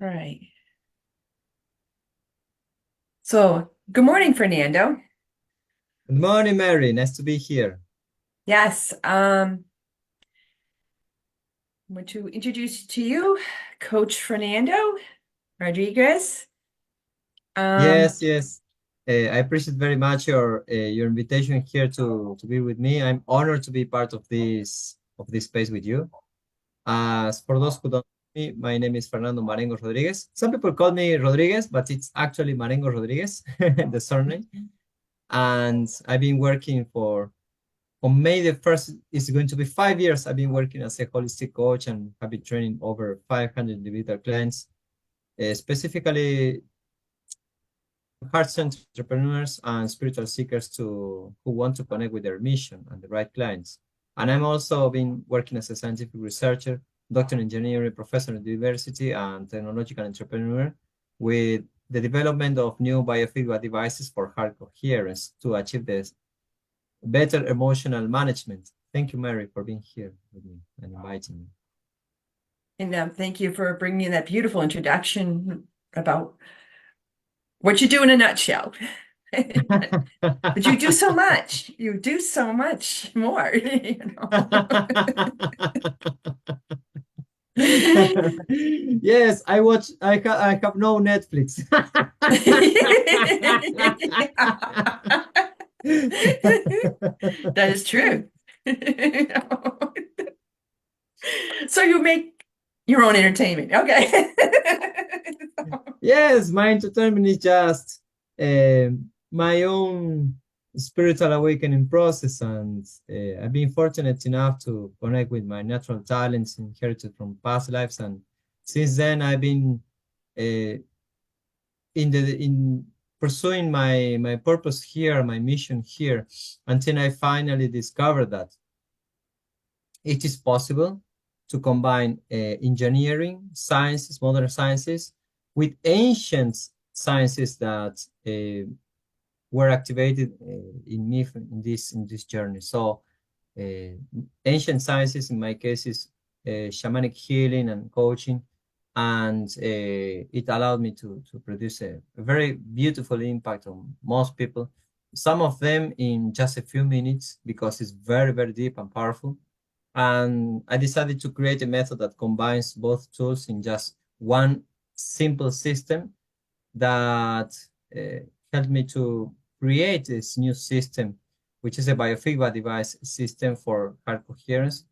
All right. So, good morning, Fernando. Good morning, Mary. Nice to be here. Yes, I want to introduce to you Coach Fernando Rodriguez. Um, Yes, yes. I appreciate very much your invitation here to be with me. I'm honored to be part of this space with you. As for those who don't know me, my name is Fernando Marengo Rodriguez. Some people call me Rodriguez, but it's actually Marengo Rodriguez, the surname. And I've been working for on May the 1st is going to be 5 years. I've been working as a holistic coach and have been training over 500 individual clients, specifically heart-centered entrepreneurs and spiritual seekers who want to connect with their mission and the right clients. And I'm also been working as a scientific researcher, doctor in engineering, professor at the university, and technological entrepreneur with the development of new biofeedback devices for heart coherence to achieve this better emotional management. Thank you, Mary, for being here with me and inviting me. and thank you for bringing that beautiful introduction about what you do in a nutshell. But you do so much. You do so much more, you know. Yes, I have no Netflix. That is true. So you make your own entertainment. Okay. Yes, my entertainment is just my own spiritual awakening process, and I've been fortunate enough to connect with my natural talents inherited from past lives, and since then I've been uh, in pursuing my purpose here, my mission here, until I finally discovered that it is possible to combine engineering, sciences, modern sciences, with ancient sciences that were activated in me in this journey. So uh, ancient sciences, in my case, is shamanic healing and coaching, and it allowed me to produce a very beautiful impact on most people. Some of them in just a few minutes because it's very, very deep and powerful. And I decided to create a method that combines both tools in just one simple system that uh, helped me to create this new system, which is a biofeedback device system for heart coherence,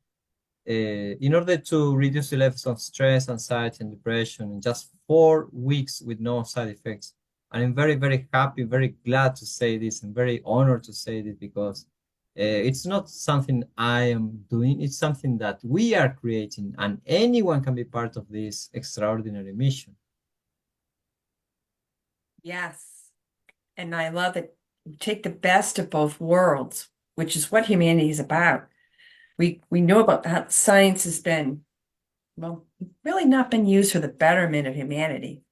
in order to reduce the levels of stress, anxiety, and depression in just 4 weeks with no side effects. And I'm very, very happy, very glad to say this, and very honored to say this because it's not something I am doing, it's something that we are creating, and anyone can be part of this extraordinary mission. Yes. And I love that you take the best of both worlds, which is what humanity is about. We know about how science has been, well, really not been used for the betterment of humanity.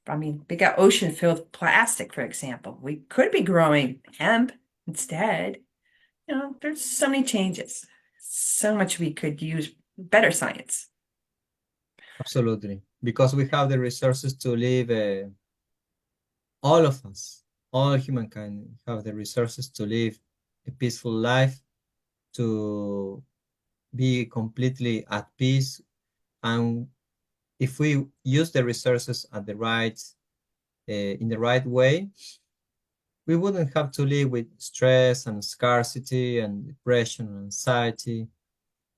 I mean, we got ocean filled with plastic, for example. We could be growing hemp instead. You know, there's so many changes, so much we could use better science. Absolutely. Because we have the resources to live, all of us, all humankind have the resources to live a peaceful life, to be completely at peace. And if we use the resources at in the right way, we wouldn't have to live with stress and scarcity and depression and anxiety.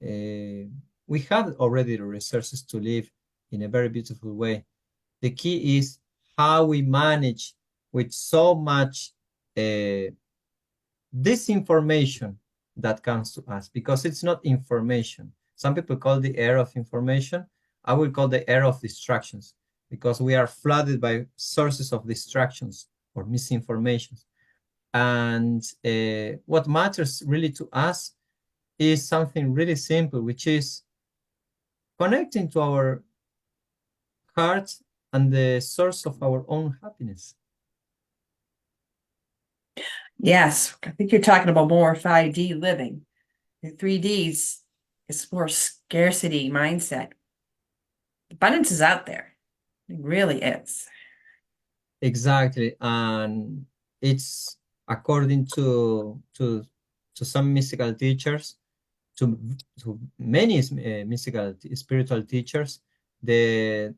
We have already the resources to live in a very beautiful way. The key is how we manage with so much uh, disinformation that comes to us, because it's not information. Some people call the era of information. I will call the era of distractions, because we are flooded by sources of distractions or misinformation. And what matters really to us is something really simple, which is connecting to our heart and the source of our own happiness. Yes, I think you're talking about more 5D living. The 3Ds is more scarcity mindset. Abundance is out there. It really is. Exactly, and it's according to some mystical teachers, to many mystical spiritual teachers, the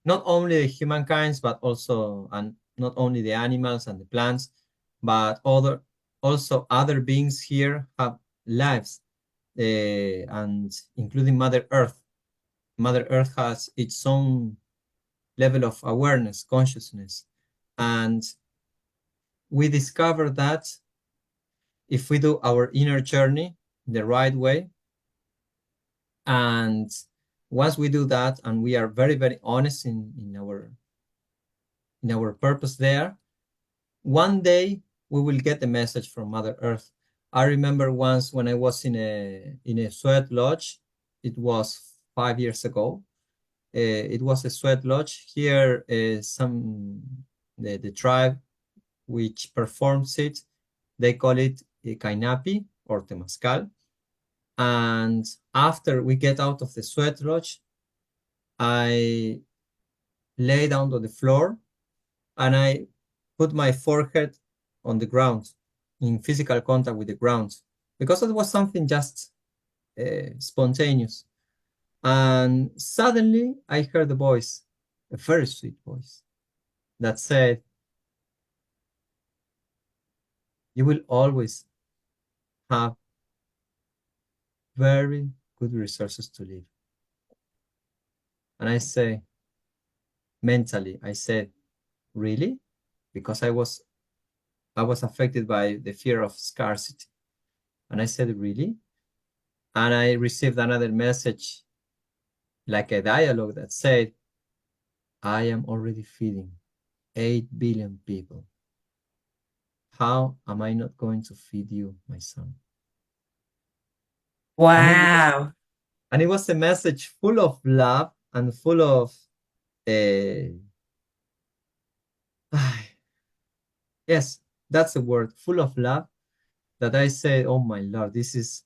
not only the humankinds, but also and not only the animals and the plants, but other beings here have lives, and including Mother Earth. Mother Earth has its own level of awareness, consciousness, and we discover that if we do our inner journey the right way, and once we do that and we are very, very honest in our purpose there, one day we will get a message from Mother Earth. I remember once when I was in a sweat lodge, it was 5 years ago. It was a sweat lodge here. The tribe which performs it, they call it Kainapi or Temazcal. And after we get out of the sweat lodge, I lay down on the floor and I put my forehead on the ground in physical contact with the ground because it was something just spontaneous. And suddenly I heard a voice, a very sweet voice, that said, "You will always have very good resources to live." And I say, mentally, I said, "Really?" Because I was affected by the fear of scarcity. And I said, "Really?" And I received another message, like a dialogue that said, "I am already feeding 8 billion people. How am I not going to feed you, my son?" And Wow. it was a message full of love and full of, uh, yes, that's the word, full of love, that I said, "Oh my Lord, this is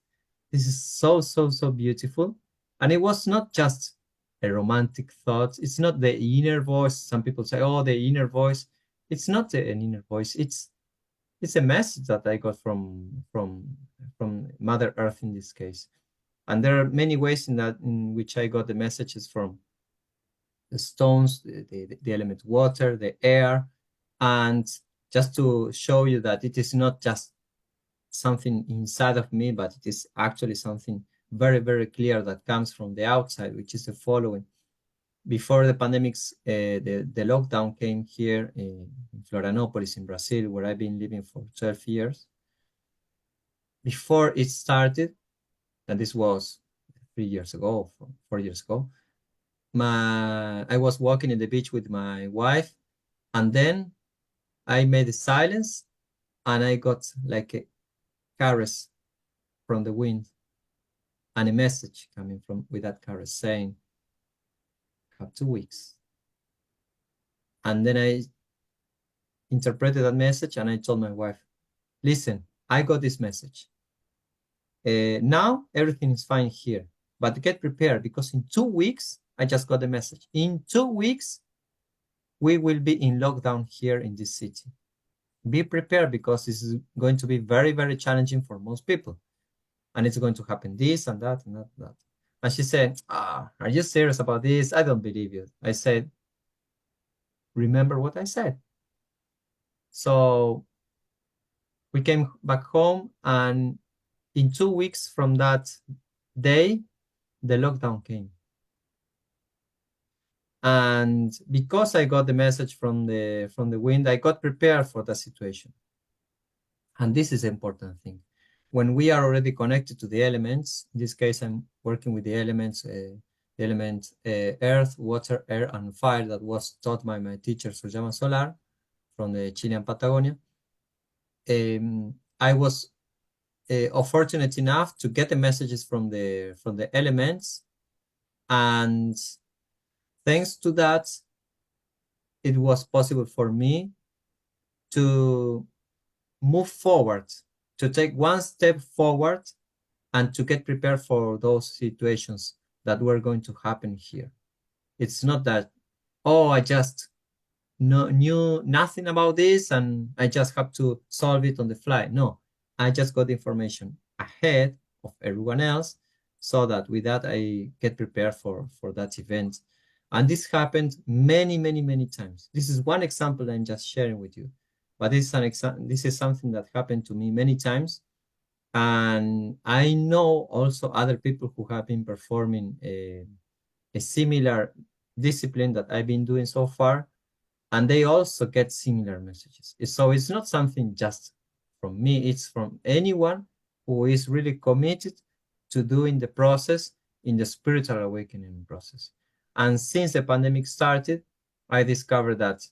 so, so, so beautiful." And it was not just a romantic thought. It's not the inner voice. Some people say, "Oh, the inner voice." It's not an inner voice. It's a message that I got from Mother Earth in this case. And there are many ways in which I got the messages from the stones, the element water, the air, and just to show you that it is not just something inside of me, but it is actually something very, very clear that comes from the outside, which is the following. Before the pandemics, the lockdown came here in Florianopolis in Brazil, where I've been living for 12 years. Before it started, and this was 3 years ago, 4 years ago, I was walking in the beach with my wife, and then I made a silence, and I got like a caress from the wind, and a message coming from with that caress saying, "Have 2 weeks." And then I interpreted that message, and I told my wife, "Listen, I got this message. Now everything is fine here, but get prepared because in 2 weeks, I just got the message. In 2 weeks, we will be in lockdown here in this city. Be prepared because this is going to be very, very challenging for most people. And it's going to happen this and that and that and that." And she said, "Are you serious about this? I don't believe you." I said, "Remember what I said." So we came back home, and in 2 weeks from that day, the lockdown came. And because I got the message from the wind, I got prepared for the situation. And this is the important thing. When we are already connected to the elements, in this case, I'm working with the elements, earth, water, air, and fire that was taught by my teacher, Suryaman Solar, from the Chilean Patagonia. I was fortunate enough to get the messages from the elements, and thanks to that, it was possible for me to move forward, to take one step forward, and to get prepared for those situations that were going to happen here. It's not that, oh, I just knew nothing about this and I just have to solve it on the fly. No, I just got the information ahead of everyone else so that with that I get prepared for that event. And this happened many, many, many times. This is one example I'm just sharing with you. But this is something that happened to me many times. And I know also other people who have been performing a similar discipline that I've been doing so far, and they also get similar messages. So it's not something just from me, it's from anyone who is really committed to doing the process in the spiritual awakening process. And since the pandemic started, I discovered that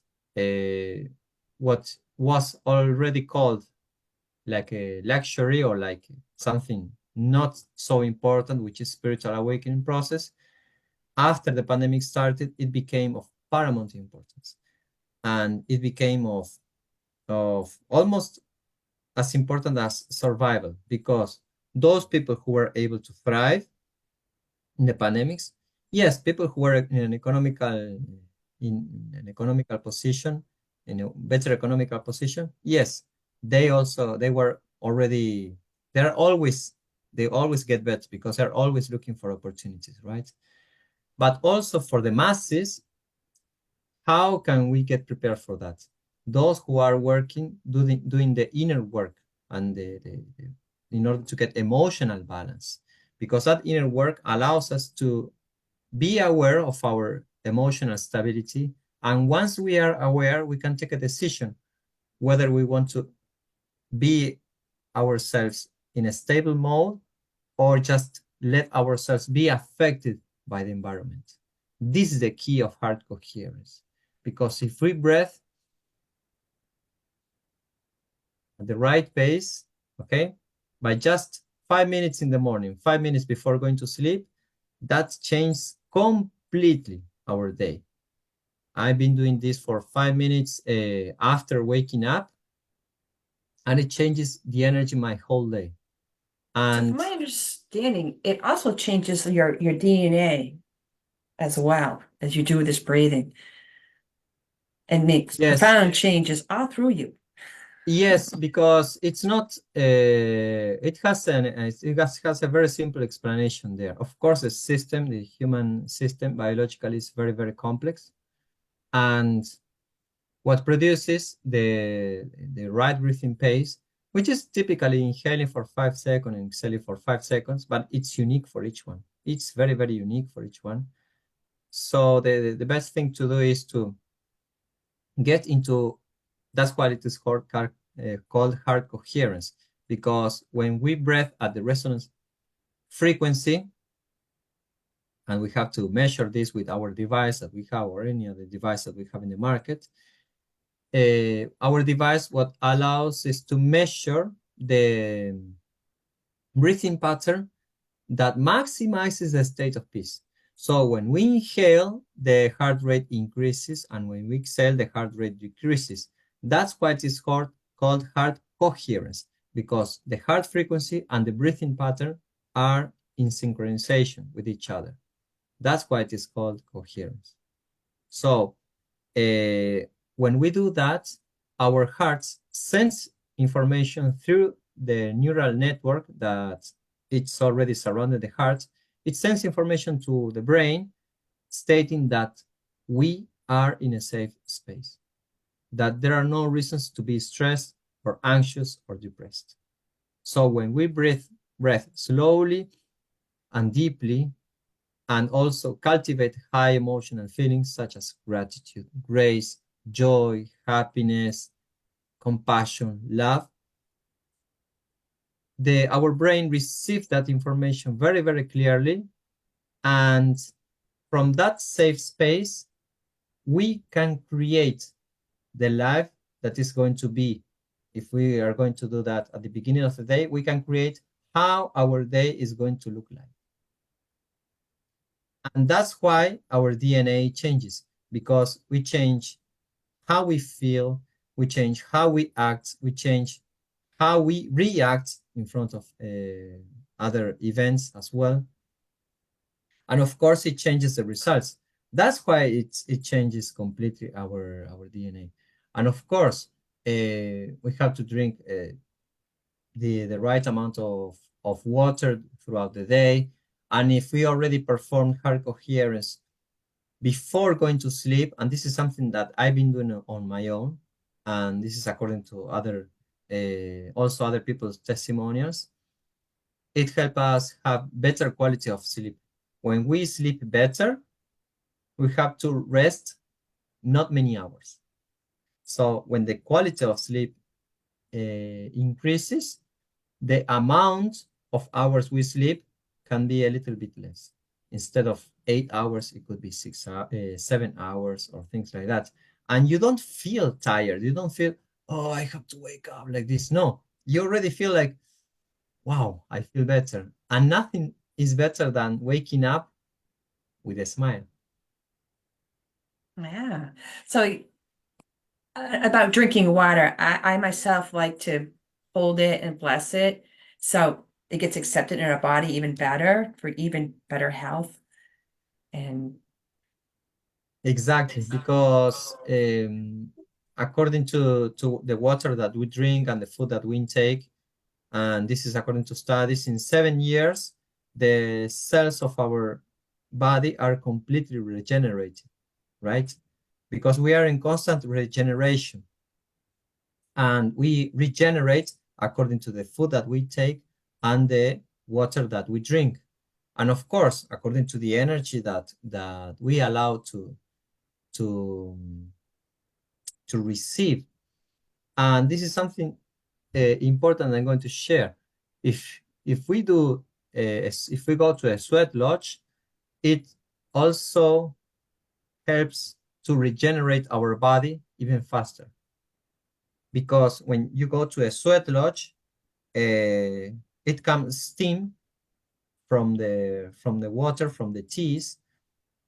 what was already called like a luxury or like something not so important, which is spiritual awakening process, after the pandemic started, it became of paramount importance. And it became of almost as important as survival, because those people who were able to thrive in the pandemics, yes, people who were in an economical position, in a better economical position, yes, they were already they're always they always get better because they're always looking for opportunities, right? But also for the masses, how can we get prepared for that? Those who are working, doing the inner work and in order to get emotional balance, because that inner work allows us to be aware of our emotional stability. And once we are aware, we can take a decision whether we want to be ourselves in a stable mode or just let ourselves be affected by the environment. This is the key of heart coherence. Because if we breathe at the right pace, okay, by just 5 minutes in the morning, 5 minutes before going to sleep, that changes completely our day. I've been doing this for 5 minutes after waking up, and it changes the energy my whole day. So from And my understanding, it also changes your DNA as well as you do this breathing and makes yes, profound changes all through you. yes, because it's not. It has a very simple explanation there. Of course, the human system, biologically, is very very complex, and what produces the right breathing pace, which is typically inhaling for 5 seconds and exhaling for 5 seconds, but it's unique for each one. It's very very unique for each one. So the best thing to do is to get into that's why it is called heart coherence, because when we breathe at the resonance frequency, and we have to measure this with our device that we have or any other device that we have in the market, our device, what allows is to measure the breathing pattern that maximizes the state of peace. So when we inhale, the heart rate increases, and when we exhale, the heart rate decreases. That's why it is called heart coherence, because the heart frequency and the breathing pattern are in synchronization with each other. That's why it is called coherence. So when we do that, our hearts sense information through the neural network that it's already surrounded the heart. It sends information to the brain stating that we are in a safe space, that there are no reasons to be stressed or anxious or depressed. So when we breathe slowly and deeply, and also cultivate high emotional feelings such as gratitude, grace, joy, happiness, compassion, love, our brain receives that information very, very clearly. And from that safe space, we can create the life that is going to be, if we are going to do that at the beginning of the day, we can create how our day is going to look like. And that's why our DNA changes, because we change how we feel, we change how we act, we change how we react in front of other events as well. And of course, it changes the results. That's why it changes completely our DNA. And of course, we have to drink the right amount of water throughout the day. And if we already performed heart coherence before going to sleep, and this is something that I've been doing on my own, and this is according to other also other people's testimonials, it helps us have better quality of sleep. When we sleep better, we have to rest not many hours. So when the quality of sleep increases, the amount of hours we sleep can be a little bit less. Instead of 8 hours, it could be 7 hours or things like that. And you don't feel tired. You don't feel, oh, I have to wake up like this. No, you already feel like, wow, I feel better. And nothing is better than waking up with a smile. Yeah. So about drinking water, I myself like to hold it and bless it. So it gets accepted in our body even better for even better health. And Exactly, because according to the water that we drink and the food that we intake, and this is according to studies, in 7 years, the cells of our body are completely regenerated, right? Because we are in constant regeneration and we regenerate according to the food that we take and the water that we drink. And of course, according to the energy that we allow to to receive. And this is something important I'm going to share. If we do if we go to a sweat lodge, it also helps to regenerate our body even faster. Because when you go to a sweat lodge, it comes steam from the water from the teas,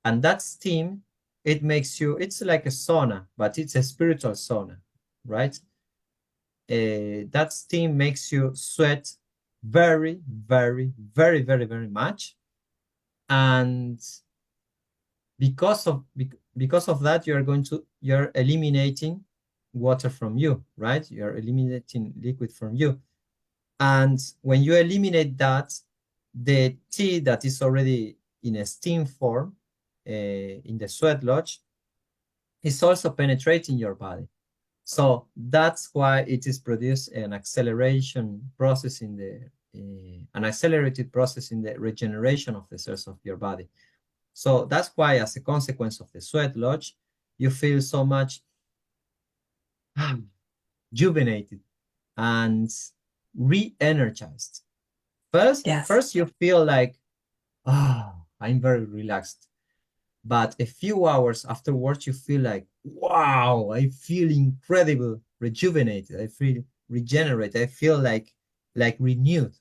and that steam it makes you. It's like a sauna, but it's a spiritual sauna, right? That steam makes you sweat very, very, very, very, very much. And because of that, you're eliminating water from you, right? You're eliminating liquid from you. And when you eliminate that, the tea that is already in a steam form in the sweat lodge is also penetrating your body. So that's why it is produced an acceleration process in the an accelerated process in the regeneration of the cells of your body. So that's why, as a consequence of the sweat lodge, you feel so much rejuvenated and re-energized. yes. First you feel like, ah, I'm very relaxed. But a few hours afterwards, you feel like, wow, I feel incredible, rejuvenated. I feel regenerated. I feel like renewed.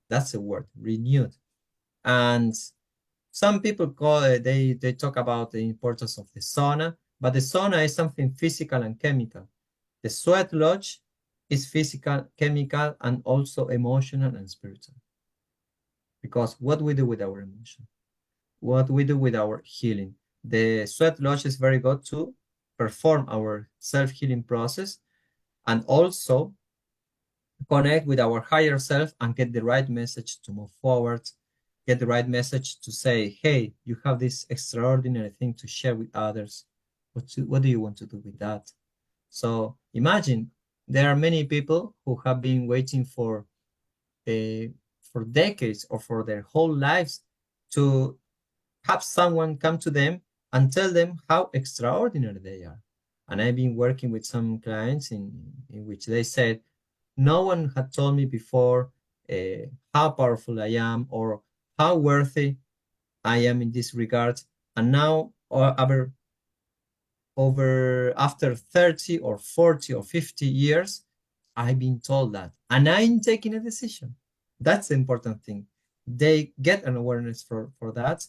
That's the word, renewed. And some people call it, they talk about the importance of the sauna, but the sauna is something physical and chemical. The sweat lodge is physical, chemical, and also emotional and spiritual. Because what we do with our emotion, what we do with our healing. The sweat lodge is very good to perform our self-healing process and also connect with our higher self and get the right message to move forward, get the right message to say, hey, you have this extraordinary thing to share with others. What do you want to do with that? So imagine there are many people who have been waiting uh, for decades or for their whole lives to have someone come to them and tell them how extraordinary they are. And I've been working with some clients in which they said, no one had told me before how powerful I am or how worthy I am in this regard. And now, over after 30 or 40 or 50 years, I've been told that. And I'm taking a decision. That's the important thing. They get an awareness for that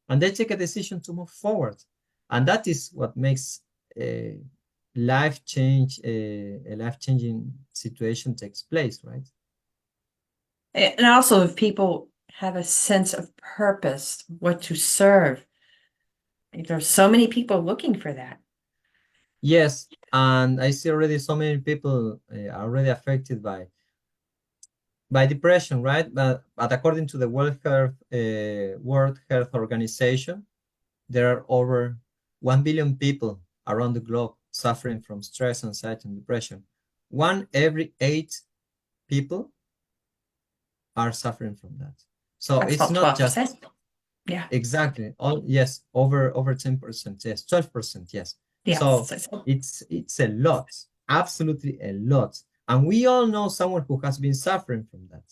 and they take a decision to move forward. And that is what makes a a life-changing situation takes place, right? And also if people have a sense of purpose, what to serve, There's so many people looking for that. Yes, and I see already so many people are already affected by depression, right? But according to the World Health Organization, there are over 1 billion people around the globe suffering from stress, anxiety, and depression. One every 8 people are suffering from that. So That's it's about not just 12%. Yeah. exactly all, yes, over 10%, yes, 12%, yes. Yeah. So it's a lot, absolutely a lot. And we all know someone who has been suffering from that,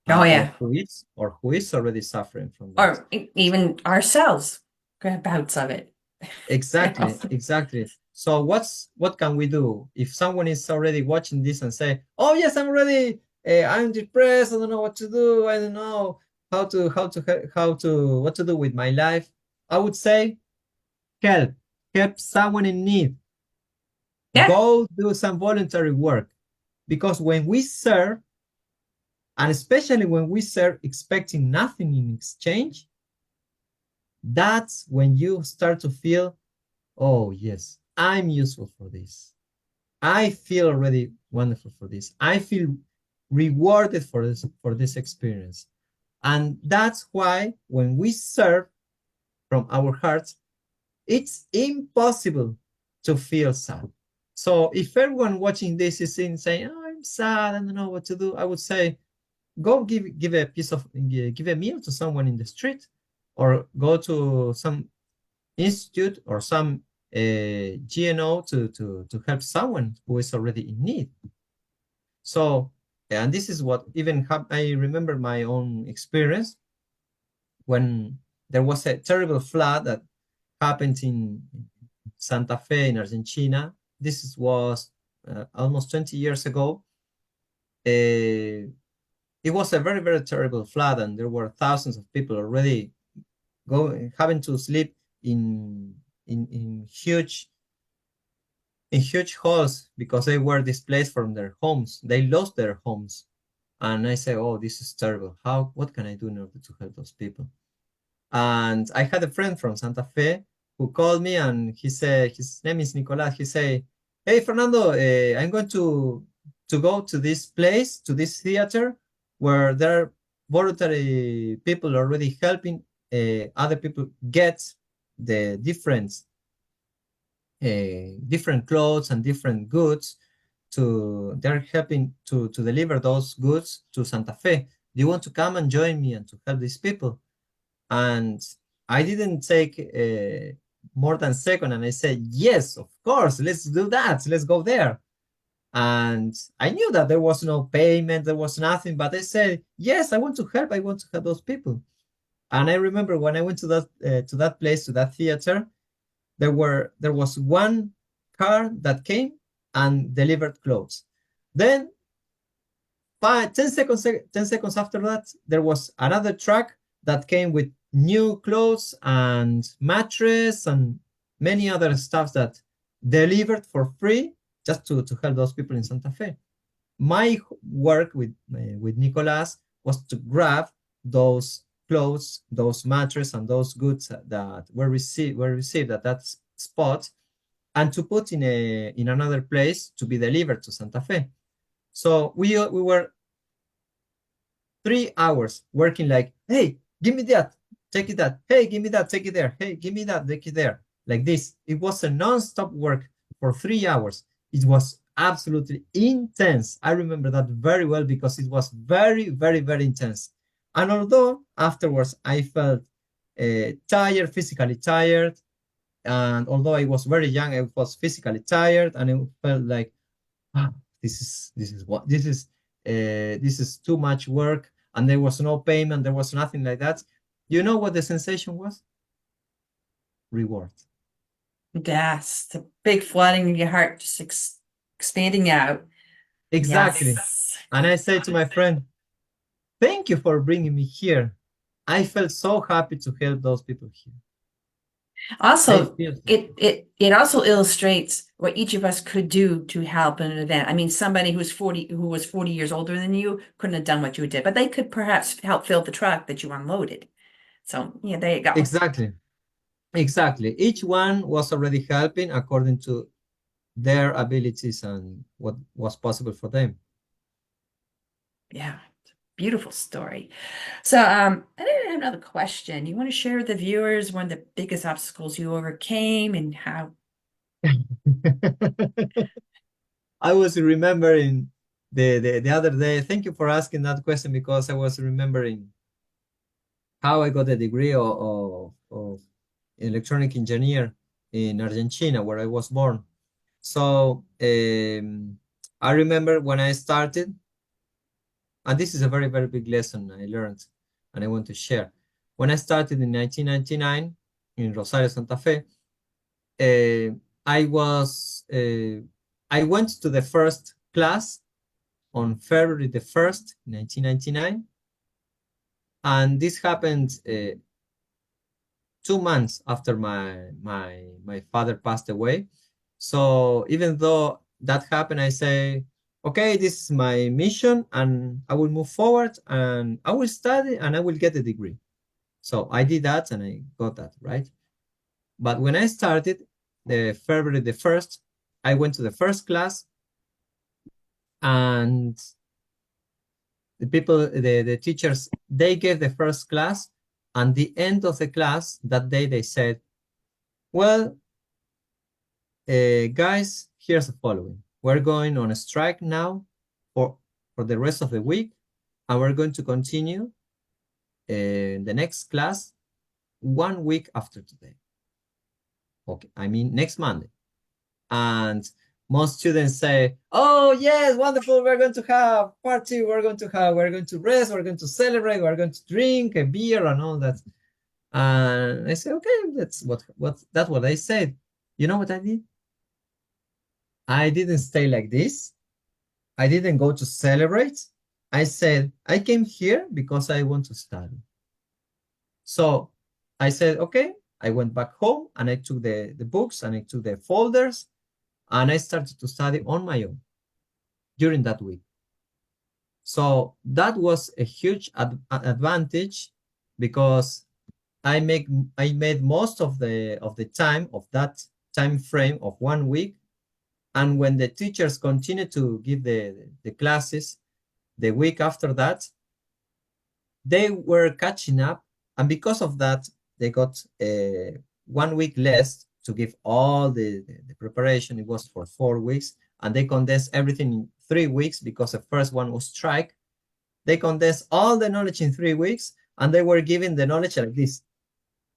Oh, or yeah. who is already suffering from that. Or even ourselves grab bouts of it. You know? Exactly, exactly. So what can we do if someone is already watching this and say, "Oh yes, I'm depressed. I don't know what to do. I don't know what to do with my life." I would say, help someone in need. Yeah. Go do some voluntary work, because when we serve, and especially when we serve expecting nothing in exchange, that's when you start to feel, oh yes, I'm useful for this. I feel already wonderful for this. I feel rewarded for this experience. And that's why when we serve from our hearts, it's impossible to feel sad. So if everyone watching this is saying, "Oh, I'm sad, I don't know what to do," I would say, go give a meal to someone in the street, or go to some institute or some GNO to help someone who is already in need. So, and this is what even I remember my own experience when there was a terrible flood that happened in Santa Fe in Argentina. This was almost 20 years ago. It was a very, very terrible flood, and there were thousands of people already having to sleep in in huge halls because they were displaced from their homes. They lost their homes. And I say, oh, this is terrible. What can I do in order to help those people? And I had a friend from Santa Fe who called me, and he said, his name is Nicolas. He said, "Hey, Fernando, I'm going to go to this place, to this theater, where there are voluntary people already helping other people get the different clothes and different goods they're helping to deliver those goods to Santa Fe. Do you want to come and join me and to help these people?" And I didn't take more than a second, and I said, "Yes, of course, let's do that. Let's go there." And I knew that there was no payment, there was nothing, but I said, "Yes, I want to help. I want to help those people." And I remember when I went to that place, to that theater, there was one car that came and delivered clothes. Then 10 seconds after that, there was another truck that came with new clothes and mattress and many other stuff that delivered for free just to help those people in Santa Fe. My work with Nicolas was to grab those clothes, those mattresses, and those goods that were received at that spot, and to put in another place to be delivered to Santa Fe. So we were 3 hours working like, "Hey, give me that, take it that. Hey, give me that, take it there. Hey, give me that, take it there." Like this. It was a non-stop work for 3 hours. It was absolutely intense. I remember that very well because it was very, very, very intense. And although afterwards I felt tired, physically tired, and although I was very young, I was physically tired, and it felt like, "Ah, this is too much work," and there was no payment, there was nothing like that. You know what the sensation was? Reward. Yes. The big flooding in your heart, just expanding out. Exactly. Yes. And I say to my friend, "Thank you for bringing me here. I felt so happy to help those people here. I Also, feel so it also illustrates what each of us could do to help in an event. I mean, somebody who was 40 years older than you couldn't have done what you did, but they could perhaps help fill the truck that you unloaded. So, yeah, there you go. exactly. Exactly. Each one was already helping according to their abilities and what was possible for them. Yeah, beautiful story. So, I didn't have another question. You want to share with the viewers one of the biggest obstacles you overcame and how? I was remembering the other day. Thank you for asking that question because I was remembering how I got a degree of electronic engineer in Argentina, where I was born. So I remember when I started, and this is a very, very big lesson I learned and I want to share. When I started in 1999 in Rosario, Santa Fe, uh, I was, I went to the first class on February the 1st, 1999. And this happened 2 months after my father passed away. So even though that happened, I say, okay, this is my mission, and I will move forward, and I will study, and I will get a degree. So I did that, and I got that right. But when I started, the February the 1st, I went to the first class, and the teachers, they gave the first class, and the end of the class that day, they said, well, guys, here's the following. We're going on a strike now for, for the rest of the week, and we're going to continue the next class 1 week after today. Okay, I mean next Monday. And most students say, oh, yes, wonderful. We're going to have party. We're going to rest. We're going to celebrate. We're going to drink a beer and all that. And I said, okay, that's what I said. You know what I did? I didn't stay like this. I didn't go to celebrate. I said, I came here because I want to study. So I said, okay. I went back home and I took the books and I took the folders and I started to study on my own during that week. So that was a huge advantage because I make I made most of the time of that time frame of 1 week. And when the teachers continue to give the classes the week after that, they were catching up. And because of that, they got 1 week less to give all the preparation. It was for 4 weeks. And they condensed everything in 3 weeks because the first one was strike. They condensed all the knowledge in 3 weeks and they were giving the knowledge like this.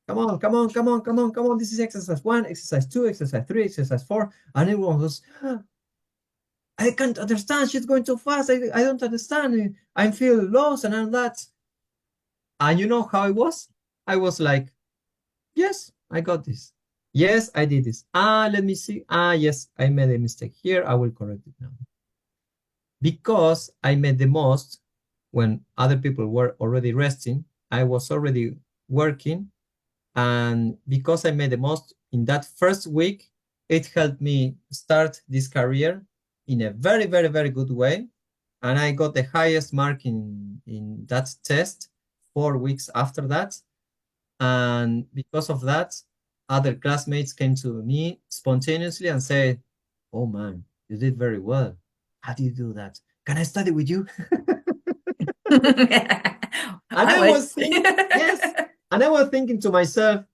Come on, come on, come on, come on, come on. This is exercise 1, exercise 2, exercise 3, exercise 4. And everyone was, I can't understand. She's going too fast. I don't understand. I feel lost and all that. And you know how I was? I was like, yes, I got this. Yes, I did this. Let me see. Yes, I made a mistake here. I will correct it now. Because I made the most when other people were already resting, I was already working. And because I made the most in that first week, it helped me start this career in a very, very, very good way. And I got the highest mark in that test 4 weeks after that. And because of that, other classmates came to me spontaneously and said, oh man, you did very well. How do you do that? Can I study with you? And I I would. was thinking, yes. And I was thinking to myself,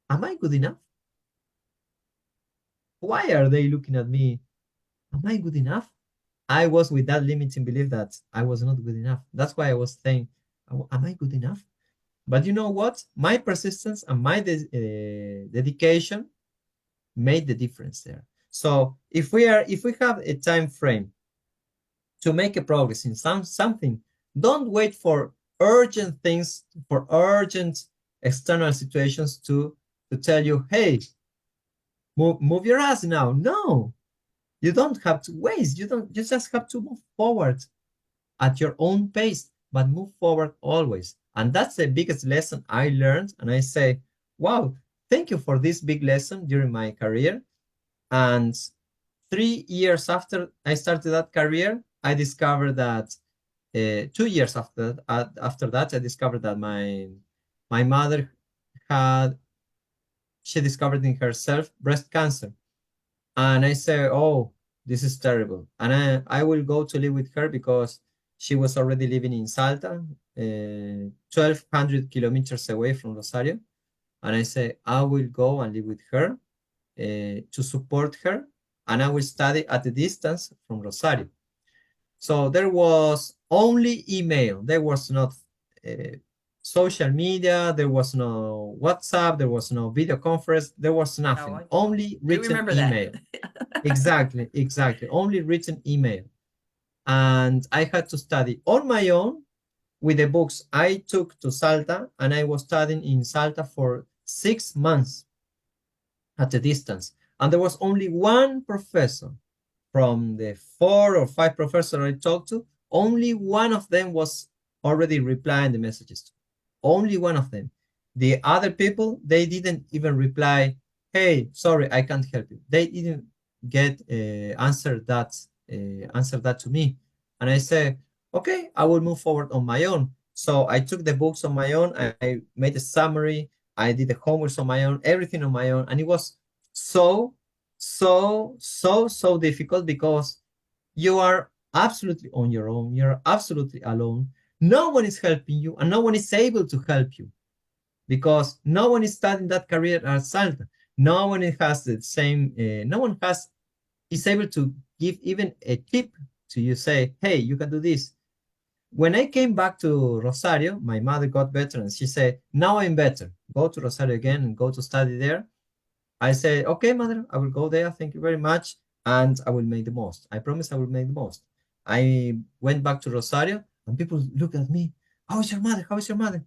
am I good enough? Why are they looking at me? Am I good enough? I was with that limiting belief that I was not good enough. That's why I was saying, am I good enough? But you know what? My persistence and my dedication made the difference there. So if we have a time frame to make a progress in something, don't wait for urgent things, for urgent external situations to tell you, hey, move your ass now. No, you don't have to waste. You just have to move forward at your own pace, but move forward always. And that's the biggest lesson I learned. And I say, wow, thank you for this big lesson during my career. And 3 years after I started that career, I discovered that 2 years after that, I discovered that my mother had she discovered in herself breast cancer. And I said, oh, this is terrible. And I will go to live with her because she was already living in Salta, 1,200 kilometers away from Rosario. And I said, I will go and live with her to support her, and I will study at a distance from Rosario. So there was only email. There was not uh, social media. There was no WhatsApp. There was no video conference. There was Oh, nothing. I Only do written remember that. email. Exactly, exactly. Only written email. And I had to study on my own with the books I took to Salta, and I was studying in Salta for 6 months at a distance. And there was only one professor from the 4 or 5 professors I talked to, only one of them was already replying the messages to. Only one of them. The other people, they didn't even reply, hey, sorry, I can't help you. They didn't get answer that to me. And I said, okay, I will move forward on my own. So I took the books on my own. I made a summary. I did the homework on my own, everything on my own. And it was so difficult because you are absolutely on your own. You're absolutely alone. No one is helping you, and no one is able to help you because no one is studying that career at Salta. No one has the same. No one has is able to give even a tip to you. Say, hey, you can do this. When I came back to Rosario, my mother got better, and she said, now I'm better. Go to Rosario again and go to study there. I said, okay, mother, I will go there. Thank you very much. And I will make the most. I promise I will make the most. I went back to Rosario and people look at me. How is your mother? How is your mother?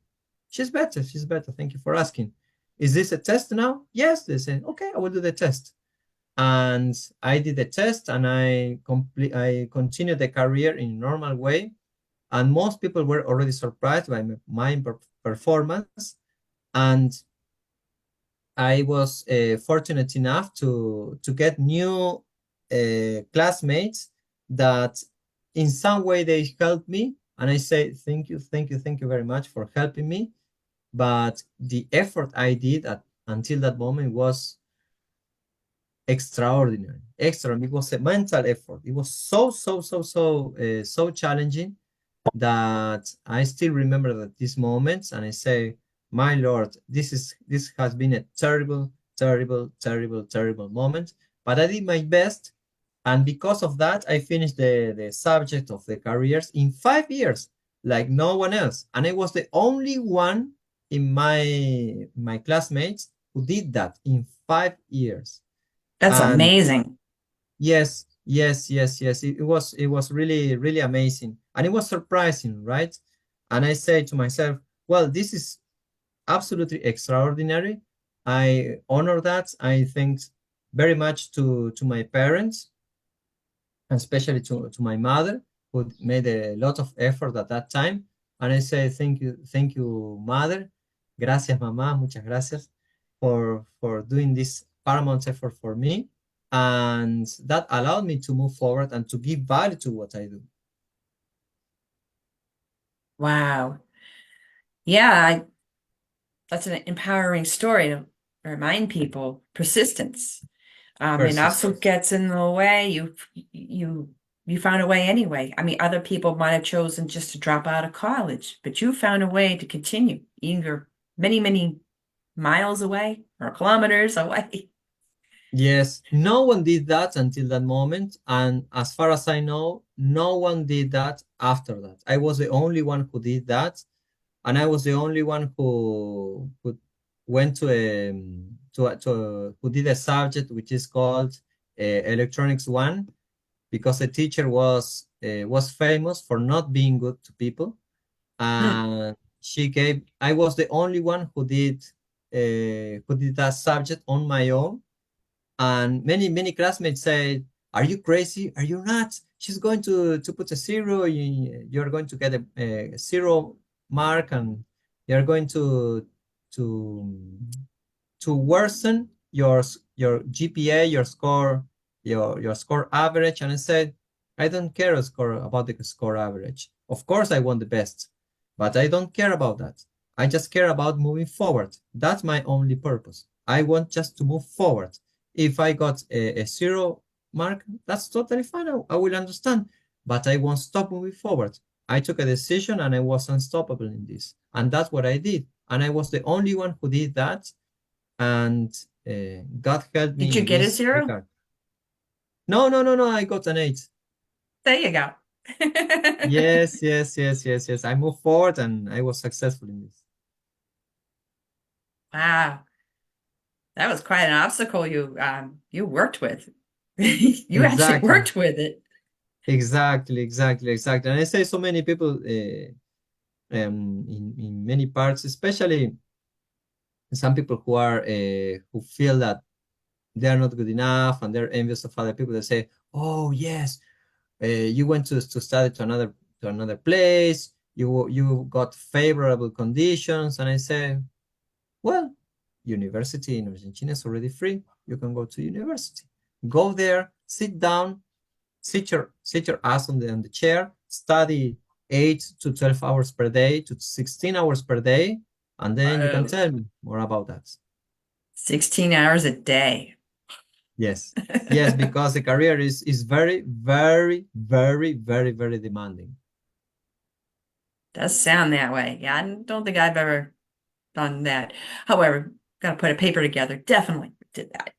She's better. She's better. Thank you for asking. Is this a test now? Yes. They said, okay, I will do the test. And I did the test and I continued the career in a normal way. And most people were already surprised by my performance. And I was fortunate enough to get new classmates that in some way they helped me, and I say thank you, thank you, thank you very much for helping me. But the effort I did until that moment was extraordinary, extra. It was a mental effort. It was so challenging that I still remember that these moments, and I say, my Lord, this has been a terrible moment. But I did my best, and because of that, I finished the subject of the careers in 5 years, like no one else. And I was the only one in my classmates who did that in 5 years. That's And amazing. yes. It was really amazing, and it was surprising, right? And I say to myself, well, this is absolutely extraordinary. I honor that. I think very much to my parents, and especially to my mother, who made a lot of effort at that time. And I say thank you, mother. Gracias, mamá. Muchas gracias for doing this paramount effort for me. And that allowed me to move forward and to give value to what I do. Wow. Yeah, that's an empowering story to remind people persistence. It also Persistence. gets in the way. You found a way anyway. I mean, other people might have chosen just to drop out of college, but you found a way to continue, either many miles away or kilometers away. Yes, no one did that until that moment. And as far as I know, no one did that after that. I was the only one who did that. And I was the only one who went who did a subject which is called electronics one, because the teacher was famous for not being good to people, Hmm. and I was the only one who did that subject on my own. And many classmates said, are you crazy? Are you nuts? She's going to put a zero. You're going to get a zero mark, and you're going to to worsen your GPA, your score, your score average. And I said, I don't care about the score average. Of course I want the best, but I don't care about that. I just care about moving forward. That's my only purpose. I want just to move forward. If I got a 0 mark, that's totally fine. I will understand, but I won't stop moving forward. I took a decision and I was unstoppable in this. And that's what I did. And I was the only one who did that. And God helped Did me you in get a this zero? regard. No, no, no, no. I got an 8. There you go. Yes, yes, yes, yes, yes. I moved forward and I was successful in this. Wow, that was quite an obstacle you worked with. You actually Exactly. worked with it. Exactly, exactly, exactly. And I say so many people in many parts, especially some people who are who feel that they are not good enough and they're envious of other people. They say, "Oh yes, you went to study to another place. You got favorable conditions." And I say, "Well, university in Argentina is already free. You can go to university. Go there, sit down, sit your ass on the chair, study 8 to 12 hours per day to 16 hours per day, and then you can Oh, tell me more about that." 16 hours a day. Yes, yes, because the career is very, very, very, very, very demanding. Does sound that way. Yeah, I don't think I've ever done that. However, got to put a paper together. Definitely did that.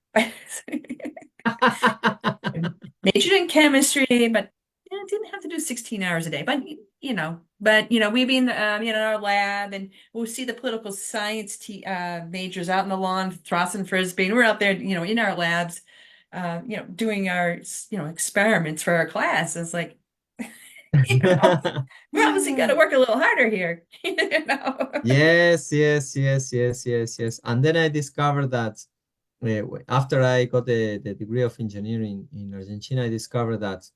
Majored in chemistry, but yeah, didn't have to do 16 hours a day. But we'd be in our lab and we'll see the political science majors out in the lawn, tossing frisbee, and we're out there, in our labs, doing our, experiments for our class. It's like, you know, we obviously got to work a little harder here, you know. Yes, yes, yes, yes, yes, yes. And then I discovered that after I got the degree of engineering in Argentina, I discovered that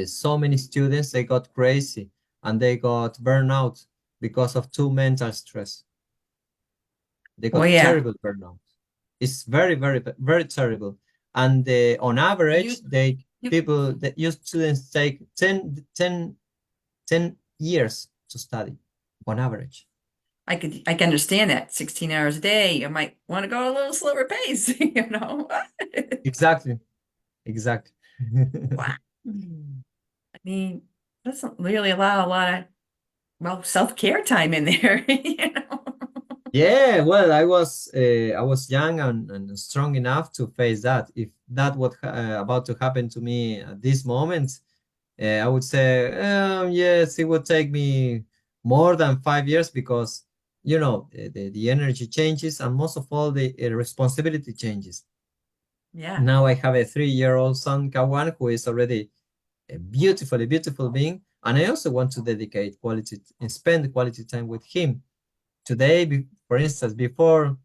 so many students they got crazy and they got burnout because of too mental stress. They Well, got yeah, terrible burnout. It's very, very, very terrible. And on you, average, you, people that used students take 10 years to study on average. I can understand that 16 hours a day. You might want to go a little slower pace, you know. Exactly, exactly. Wow. I mean, doesn't really allow a lot of, well, self-care time in there, you know. Yeah, well, I was young and strong enough to face that. If that was about to happen to me at this moment, I would say, yes, it would take me more than 5 years because, the energy changes and most of all, the responsibility changes. Yeah. Now I have a 3-year-old son, Kawan, who is already a beautifully beautiful being, and I also want to dedicate quality and spend quality time with him. Today, for instance, before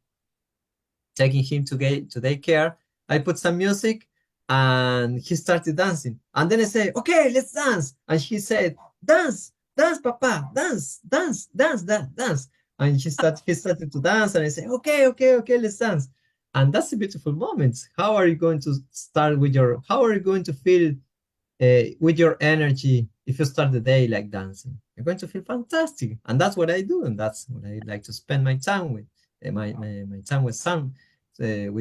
taking him to daycare, I put some music and he started dancing. And then I say, okay, let's dance. And he said, dance, dance, papa, dance, dance, dance, dance, dance. And he started to dance and I say, okay, okay, okay, let's dance. And that's a beautiful moment. How are you going to start with how are you going to feel with your energy if you start the day like dancing? You're going to feel fantastic. And that's what I do. And that's what I like to spend my time with, my time with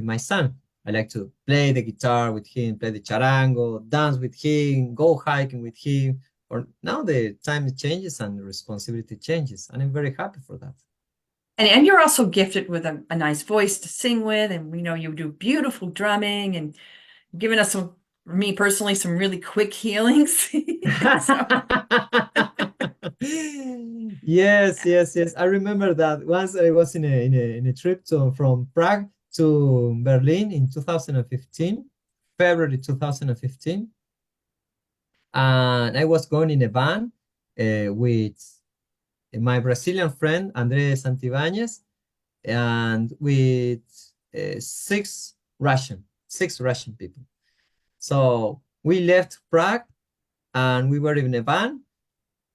my son. I like to play the guitar with him, play the charango, dance with him, go hiking with him. Or now the time changes and the responsibility changes. And I'm very happy for that. And you're also gifted with a nice voice to sing with, and we know you do beautiful drumming and giving us some, for me personally, some really quick healings. So, Yes, yes, yes. I remember that once I was in a trip from Prague to Berlin in 2015, February 2015, and I was going in a van with my Brazilian friend Andrés Santibáñez and with six Russian people. So we left Prague and we were in a van.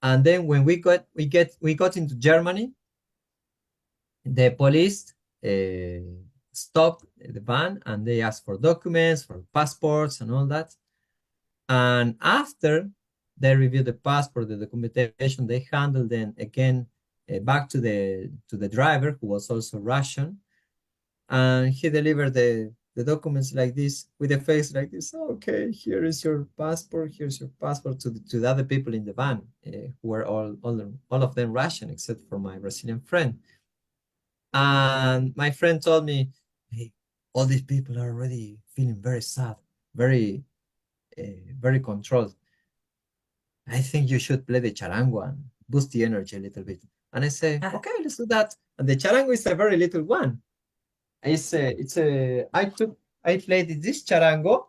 And then when we got into Germany, the police stopped the van and they asked for documents, for passports, and all that. And after they reviewed the passport, the documentation, they handled them again back to the driver, who was also Russian, and he delivered the documents like this with a face like this. Okay, here is your passport. Here's your passport to the other people in the van, who were all of them Russian except for my Brazilian friend. And my friend told me, "Hey, all these people are already feeling very sad, very very controlled. I think you should play the charango and boost the energy a little bit." And I say, Ah, okay, let's do that. And the charango is a very little one. I played this charango.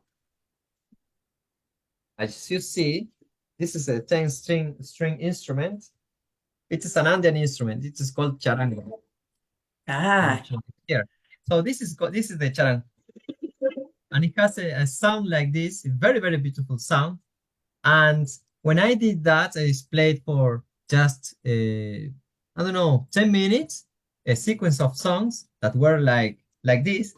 As you see, this is a 10 string instrument. It is an Andean instrument. It is called charango. I will ah, show you here. So this is the charango, and it has a sound like this, a very very beautiful sound. And when I did that, I played for just I don't know, 10 minutes, a sequence of songs that were like this.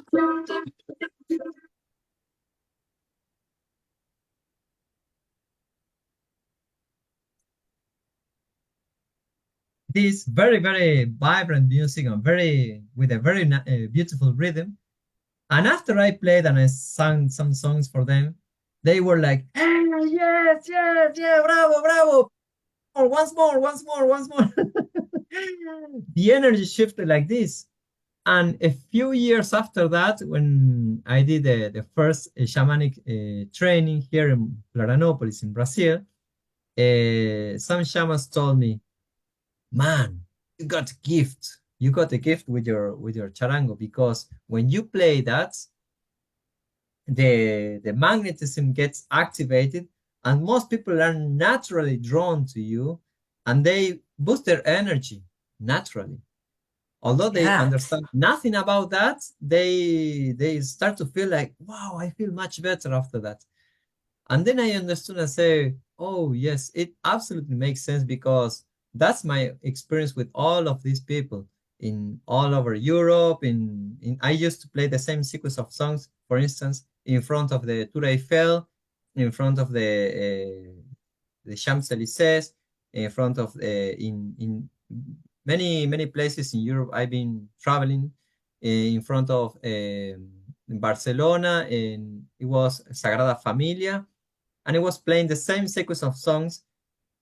This very very vibrant music and very with a very beautiful rhythm. And after I played and I sang some songs for them, they were like, "Hey, yes, yes, yeah, bravo, bravo, once more, once more, once more." The energy shifted like this. And a few years after that, when I did the first shamanic training here in Florianopolis in Brazil, some shamans told me, "Man, you got a gift. You got a gift with your charango, because when you play that, the magnetism gets activated, and most people are naturally drawn to you, and they boost their energy naturally. Although they yeah. understand nothing about that, they start to feel like, wow, I feel much better after that." And then I understood and say, oh, yes, it absolutely makes sense, because that's my experience with all of these people in all over Europe. I used to play the same sequence of songs, for instance, in front of the Tour Eiffel, in front of the Champs-Élysées, in front of in many places in Europe. I've been traveling in front of Barcelona, and it was Sagrada Familia, and it was playing the same sequence of songs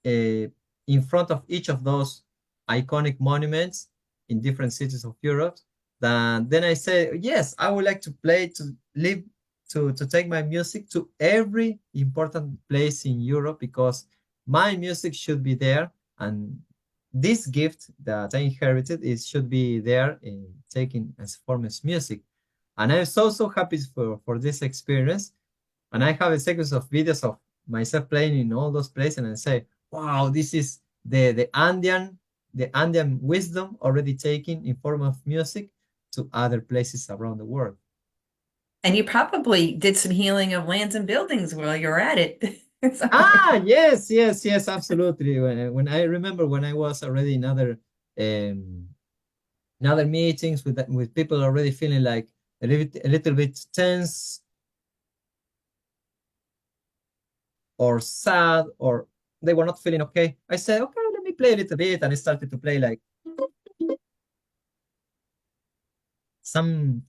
uh, in front of each of those iconic monuments in different cities of Europe. Then I said, yes, I would like to play, to live, to take my music to every important place in Europe, because my music should be there, and this gift that I inherited is should be there in taken as form as music. And I'm so happy for this experience. And I have a sequence of videos of myself playing in all those places, and I say, wow, this is the Andean wisdom already taken in form of music to other places around the world. And you probably did some healing of lands and buildings while you're at it. So, Ah, yes, yes, yes, absolutely. When I remember when I was already um, in other meetings with people already feeling like a little bit tense or sad, or they were not feeling okay, I said, okay, let me play a little bit. And I started to play like some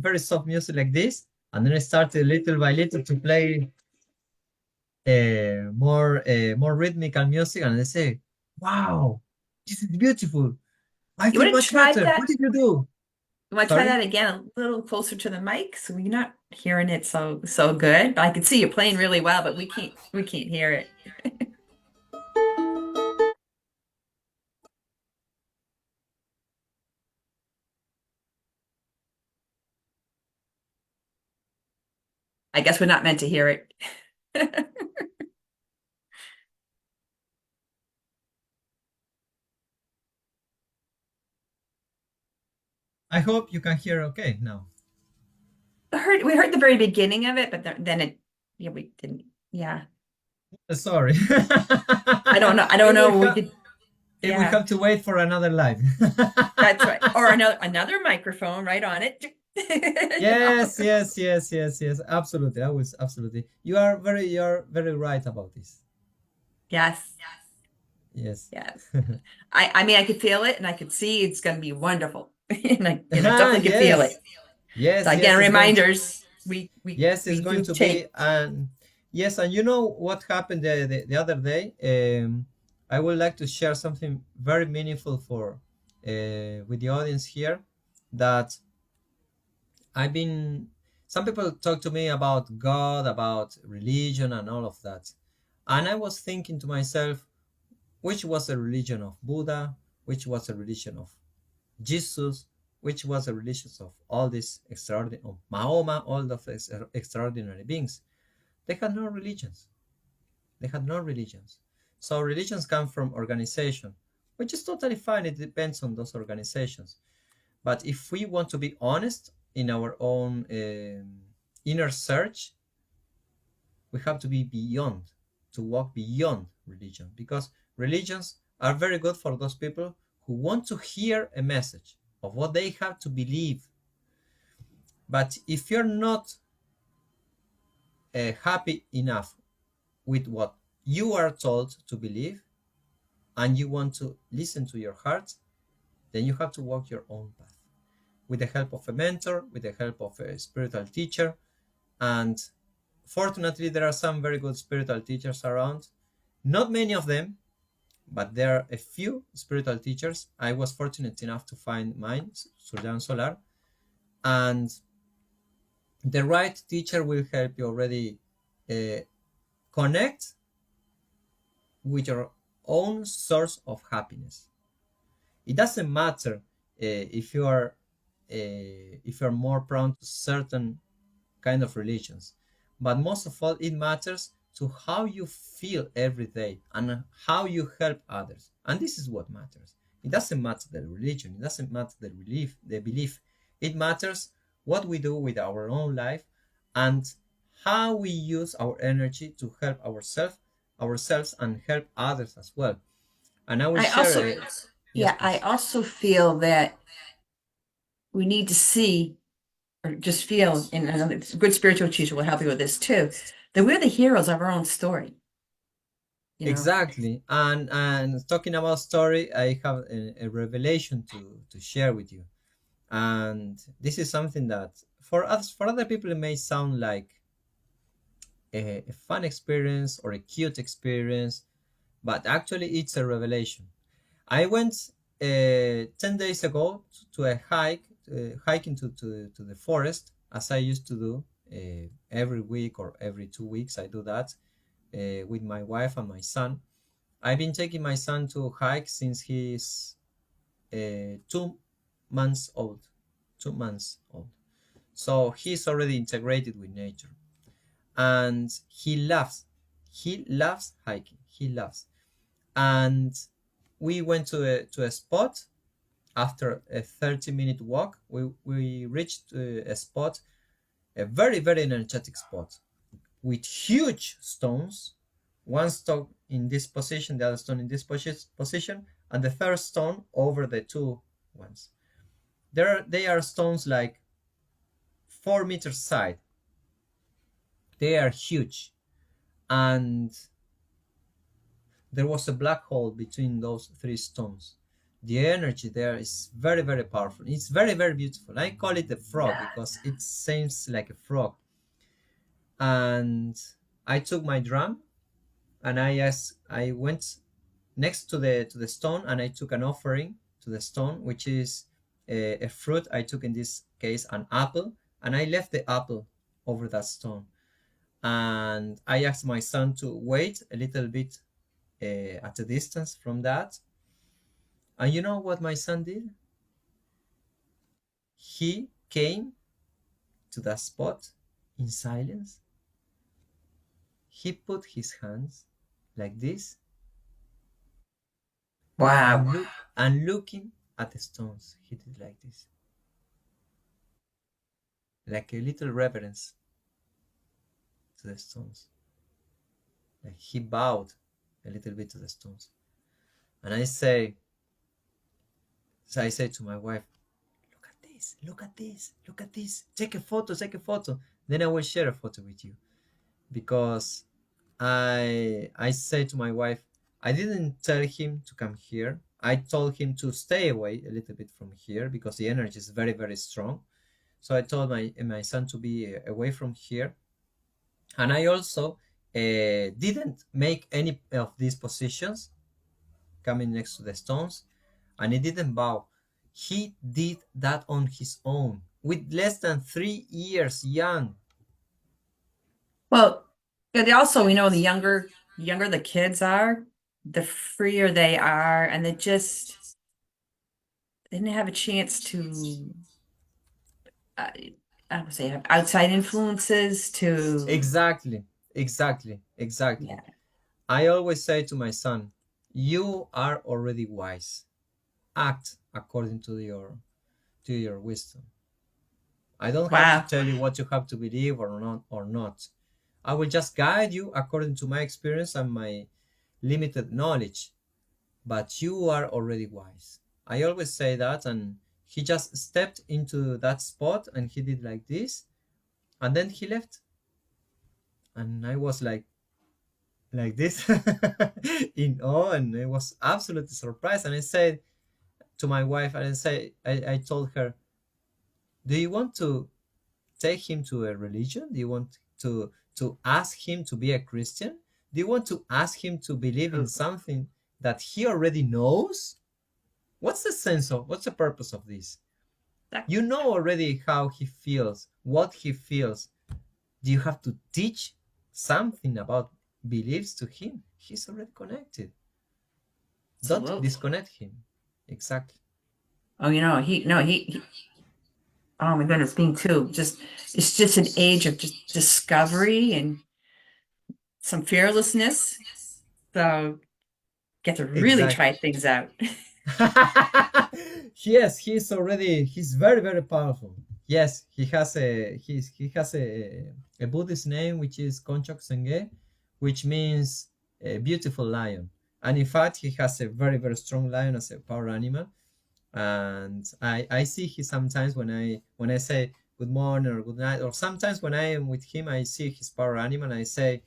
very soft music like this. And then I started little by little to play more rhythmical music. And I say, wow, this is beautiful. I you feel want to much try better. that? What did you do? You want to try Sorry? that again a little closer to the mic so we're not hearing it so good. I can see you playing really well, but we can't hear it. I guess we're not meant to hear it. I hope you can hear okay now. We heard the very beginning of it, but then it yeah, we didn't. Yeah. Sorry. I don't know. I don't It will know. We have could it will yeah, have to wait for another live. that's right. Or another microphone right on it. You know? Yes, yes, yes, yes, yes. Absolutely. I was absolutely. You are very right about this. Yes. Yes. Yes. I mean, I could feel it and I could see it's going to be wonderful. And I definitely could feel it. Yes. So Yes, again, yes, it's going to, reminders, yes, it's we going do to be. take. And yes, and you know what happened the other day? I would like to share something very meaningful for with the audience here, that I've been, some people talk to me about God, about religion, and all of that. And I was thinking to myself, which was the religion of Buddha, which was the religion of Jesus, which was the religion of all these extraordinary, of Mahoma, all of these extraordinary beings. They had no religions. They had no religions. So religions come from organization, which is totally fine. It depends on those organizations. But if we want to be honest in our own inner search, we have to be beyond, to walk beyond religion, because religions are very good for those people who want to hear a message of what they have to believe. But if you're not happy enough with what you are told to believe, and you want to listen to your heart, then you have to walk your own path with the help of a mentor, with the help of a spiritual teacher. And fortunately, there are some very good spiritual teachers around. Not many of them, but there are a few spiritual teachers. I was fortunate enough to find mine, Surjan Solar, and the right teacher will help you already uh, connect with your own source of happiness. It doesn't matter if you're more prone to certain kind of religions, but most of all, it matters to how you feel every day and how you help others. And this is what matters. It doesn't matter the religion, it doesn't matter the belief. It matters what we do with our own life, and how we use our energy to help ourselves and help others as well. And I will I share also, a, yes, yeah, I please. also feel that we need to see or just feel, and I know that a good spiritual teacher will help you with this too, that we're the heroes of our own story, you know. Exactly. And talking about story, I have a revelation to share with you. And this is something that for us, for other people, it may sound like a fun experience or a cute experience, but actually it's a revelation. I went 10 days ago to a hiking to the forest, as I used to do every week or every 2 weeks. I do that with my wife and my son. I've been taking my son to hike since he's 2 months old. 2 months old. So he's already integrated with nature, and he loves. He loves hiking. He loves. And we went to a spot. After a 30-minute walk, we reached a spot, a very, very energetic spot with huge stones. One stone in this position, the other stone in this position, and the third stone over the two ones. They are stones like 4 meters side. They are huge, and there was a black hole between those three stones. The energy there is very, very powerful. It's very, very beautiful. I call it a frog because it seems like a frog. And I took my drum, and I went next to the stone, and I took an offering to the stone, which is a fruit. I took in this case an apple, and I left the apple over that stone. And I asked my son to wait a little bit at a distance from that. And you know what my son did? He came to that spot in silence. He put his hands like this, Wow. and looking at the stones, he did like this, like a little reverence to the stones. Like he bowed a little bit to the stones. And I say to my wife, look at this, look at this, look at this. Take a photo, take a photo. Then I will share a photo with you, because I say to my wife, I didn't tell him to come here. I told him to stay away a little bit from here because the energy is very, very strong. So I told my son to be away from here. And I also didn't make any of these positions coming next to the stones, and he didn't bow. He did that on his own with less than 3 years young. Well, yeah, they also, we know the younger the kids are, the freer they are, and they didn't have a chance to, uh, I would say, have outside influences to, Exactly, exactly. yeah, I always say to my son, you are already wise. Act according to your wisdom. I don't have to wow. tell you what you have to believe or not. I will just guide you according to my experience and my limited knowledge, but you are already wise. I always say that, and he just stepped into that spot and he did like this, and then he left. And I was like this in awe, and I was absolutely surprised. And I said to my wife, and I told her, do you want to take him to a religion? Do you want to ask him to be a Christian? Do you want to ask him to believe in something that he already knows? What's the purpose of this? That, You know already how he feels, what he feels. Do you have to teach something about beliefs to him? He's already connected. Don't absolutely. disconnect him. Exactly. Oh, oh my goodness, me too. It's just an age of just discovery and some fearlessness. So get to really Exactly. try things out. Yes, he's very, very powerful. Yes, he has a Buddhist name which is Konchok Senge, which means a beautiful lion. And in fact, he has a very, very strong lion as a power animal. And I see he sometimes when I say good morning or good night, or sometimes when I am with him, I see his power animal and I say,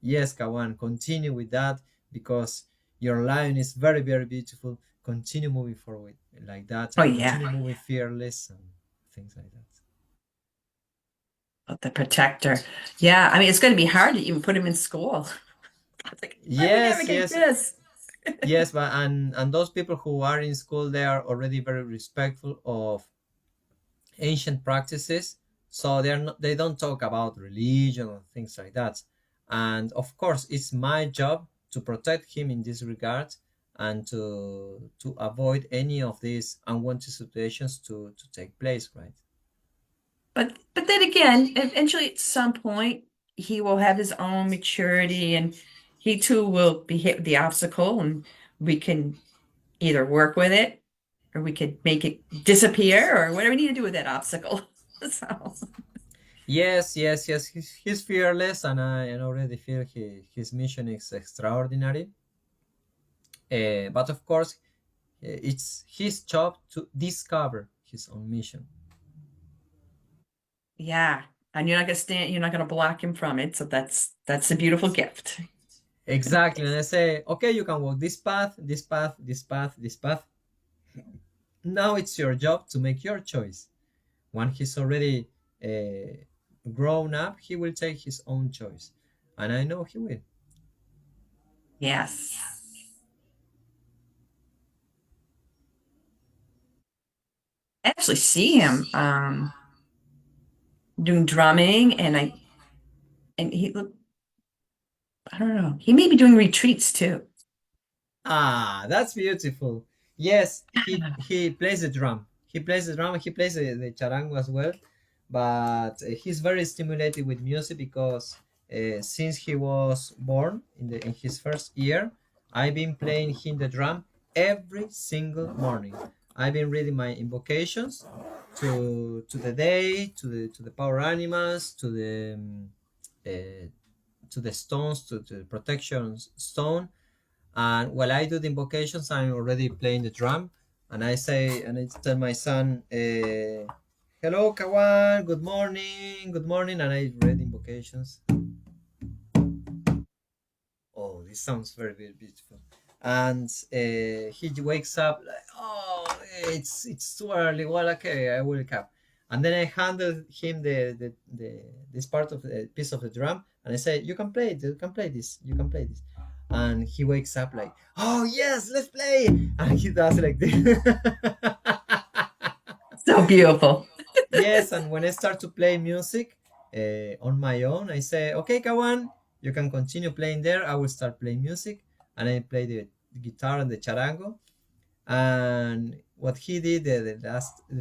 yes, Kawan, continue with that because your lion is very, very beautiful. Continue moving forward like that Oh and yeah, continue moving fearless and things like that. the protector. Yeah, I mean it's going to be hard to even put him in school. It's like I would Yes, navigate yes, this. yes, but and those people who are in school, they are already very respectful of ancient practices, so they don't talk about religion or things like that. And of course it's my job to protect him in this regard and to avoid any of these unwanted situations to take place, right? But then again, eventually at some point he will have his own maturity and he too will be hit with the obstacle and we can either work with it or we could make it disappear or whatever we need to do with that obstacle. So Yes, yes, yes, he's fearless, and I already feel his mission is extraordinary. But of course, it's his job to discover his own mission. yeah. And you're not gonna block him from it. So that's a beautiful gift. Exactly. And I say, okay, you can walk this path, this path, this path, this path. Now it's your job to make your choice. When he's already uh, grown up, he will take his own choice. And I know he will. Yes. I actually see him doing drumming and he look I don't know. He may be doing retreats too. Ah, that's beautiful. Yes, he plays the drum. He plays the drum. He plays the charango as well. But he's very stimulated with music because since he was born in his first year, I've been playing him the drum every single morning. I've been reading my invocations to the day, to the power animals, uh, to the stones, to the protection stone, and while I do the invocations, I'm already playing the drum. And I tell my son, hello, Kawan, good morning. And I read invocations. Oh, this sounds very, very beautiful. and he wakes up like, oh, it's too early. Well, okay, I will wake up. And then I handed him the this part of the piece of the drum, and I say, you can play it, you can play this, you can play this. And he wakes up like, oh yes, let's play. And he does like this. So beautiful. Yes, and when I start to play music on my own, I say, okay, Kawan, you can continue playing there. I will start playing music, and I play the guitar and the charango. And what he did the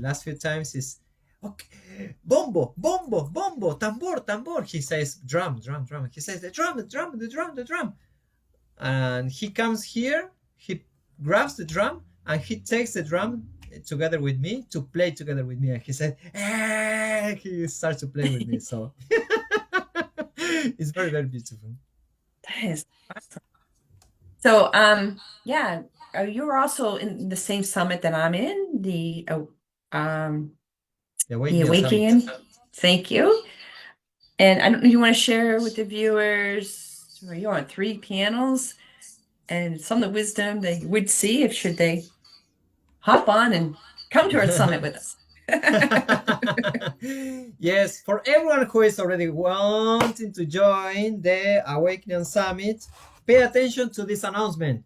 last few times is, okay, bombo, bombo, bombo, tambor, tambor. He says drum, drum, drum. He says the drum, the drum, the drum, the drum. And he comes here, he grabs the drum, and he takes the drum together with me to play together with me. And he said, he starts to play with me. So it's very, very beautiful. That is awesome. So, yeah, you're also in the same summit that I'm in, um, The the Awakening Summit. Awakening. Thank you. And I don't know, you want to share with the viewers, or you're on 3 panels and some of the wisdom they would see if should they hop on and come to our summit with us. Yes, for everyone who is already wanting to join the Awakening Summit, pay attention to this announcement.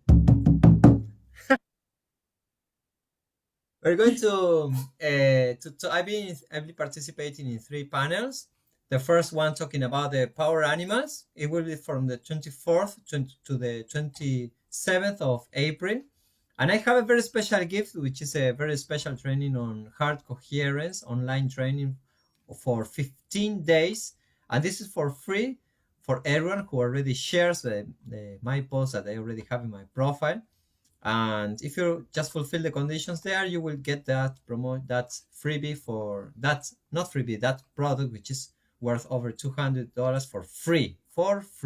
We're going I've been participating in 3 panels. The first one talking about the power animals. It will be from the 24th to the 27th of April. And I have a very special gift, which is a very special training on heart coherence, online training for 15 days. And this is for free for everyone who already shares my post that I already have in my profile. And if you just fulfill the conditions there, you will get that that freebie for that, not freebie, that product, which is worth over $200 for free.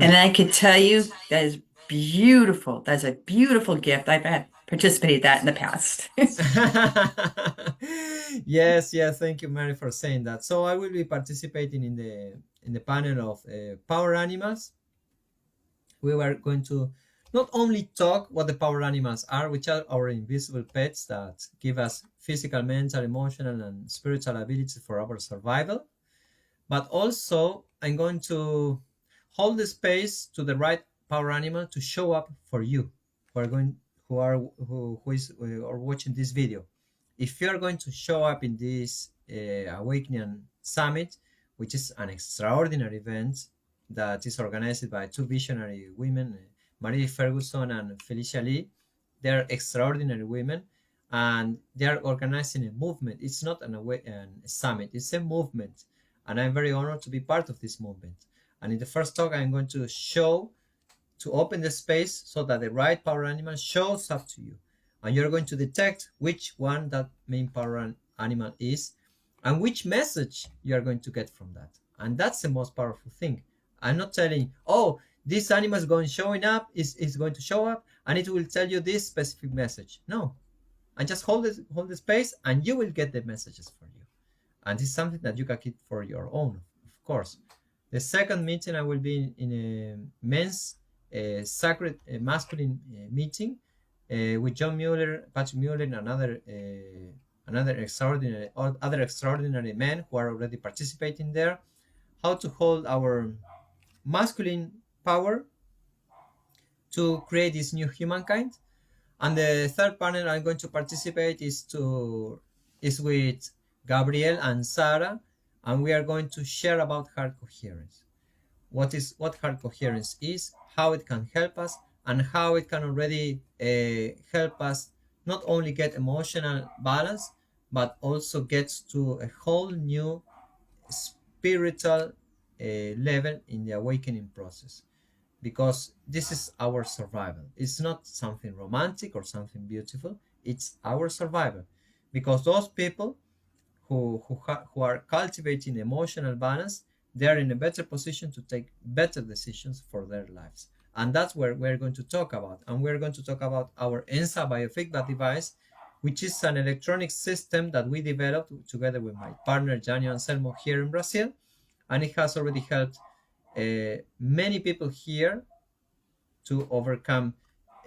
And I could tell you that is beautiful. That's a beautiful gift. I've had participated that in the past. Yes, yes, thank you, Mary, for saying that. So I will be participating in the panel of power animals. We were going to not only talk what the power animals are, which are our invisible pets that give us physical, mental, emotional, and spiritual abilities for our survival, but also I'm going to hold the space to the right power animal to show up for you who are going who is or watching this video. If you are going to show up in this Awakening Summit, which is an extraordinary event that is organized by 2 visionary women, Marie Ferguson and Felicia Lee. They're extraordinary women, and they're organizing a movement. It's not a summit, it's a movement. And I'm very honored to be part of this movement. And in the first talk, I'm going to open the space so that the right power animal shows up to you. And you're going to detect which one that main power animal is and which message you are going to get from that. And that's the most powerful thing. I'm not telling, oh, this animal is showing up, is going to show up, and it will tell you this specific message. No, I just hold the space, and you will get the messages for you. And this is something that you can keep for your own, of course. The second meeting, I will be in a men's sacred masculine meeting with John Mueller, Patrick Mueller, and other extraordinary men who are already participating there. How to hold our masculine power to create this new humankind. And the third panel I'm going to participate is with Gabriel and Sarah, and we are going to share about heart coherence. What heart coherence is, how it can help us, and how it can already help us not only get emotional balance, but also gets to a whole new spiritual level in the awakening process, because this is our survival. It's not something romantic or something beautiful. It's our survival, because those people who are cultivating emotional balance, they are in a better position to take better decisions for their lives. And that's where we're going to talk about. And we're going to talk about our ENSA biofeedback device, which is an electronic system that we developed together with my partner Janio Anselmo here in Brazil. And it has already helped many people here to overcome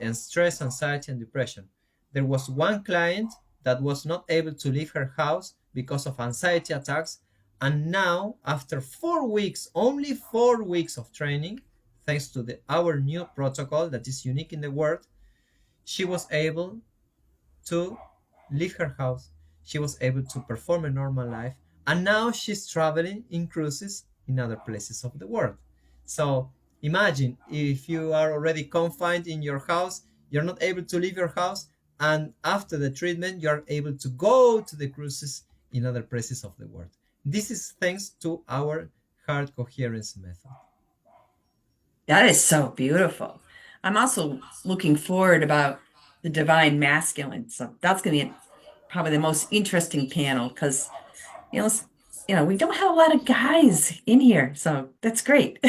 and stress, anxiety, and depression. There was one client that was not able to leave her house because of anxiety attacks, and now, after 4 weeks, only 4 weeks of training, thanks to our new protocol that is unique in the world, she was able to leave her house. She was able to perform a normal life, and now she's traveling in cruises in other places of the world. So imagine if you are already confined in your house, you're not able to leave your house, and after the treatment, you are able to go to the cruises in other places of the world. This is thanks to our heart coherence method. That is so beautiful. I'm also looking forward about the divine masculine. So that's going to be probably the most interesting panel because you know, we don't have a lot of guys in here, so that's great.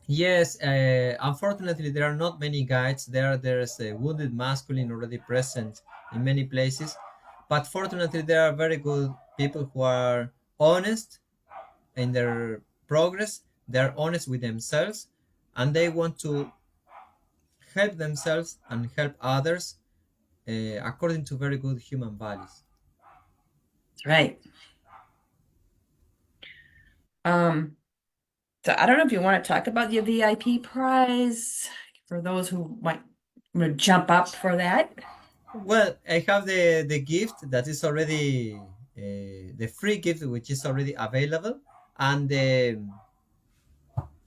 Yes, unfortunately, there are not many guides. There's a wounded masculine already present in many places, but fortunately, there are very good people who are honest in their progress. They're honest with themselves, and they want to help themselves and help others according to very good human values. That's right. Um, so I don't know if you want to talk about your VIP prize for those who might want to jump up for that. Well, I have the gift that is already the free gift which is already available, and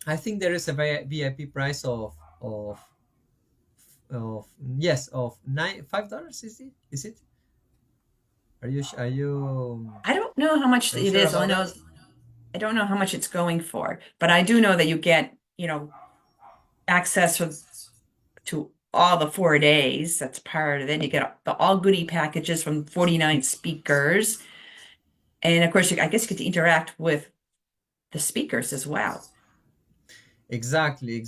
I think there is a VIP price of yes of $5. Is it? I don't know how much Are you it sure is. All I about know that? is I don't know how much it's going for, but I do know that you get, access to all the 4 days. That's part of it. You get the all goodie packages from 49 speakers. And of course, I guess you get to interact with the speakers as well. Exactly,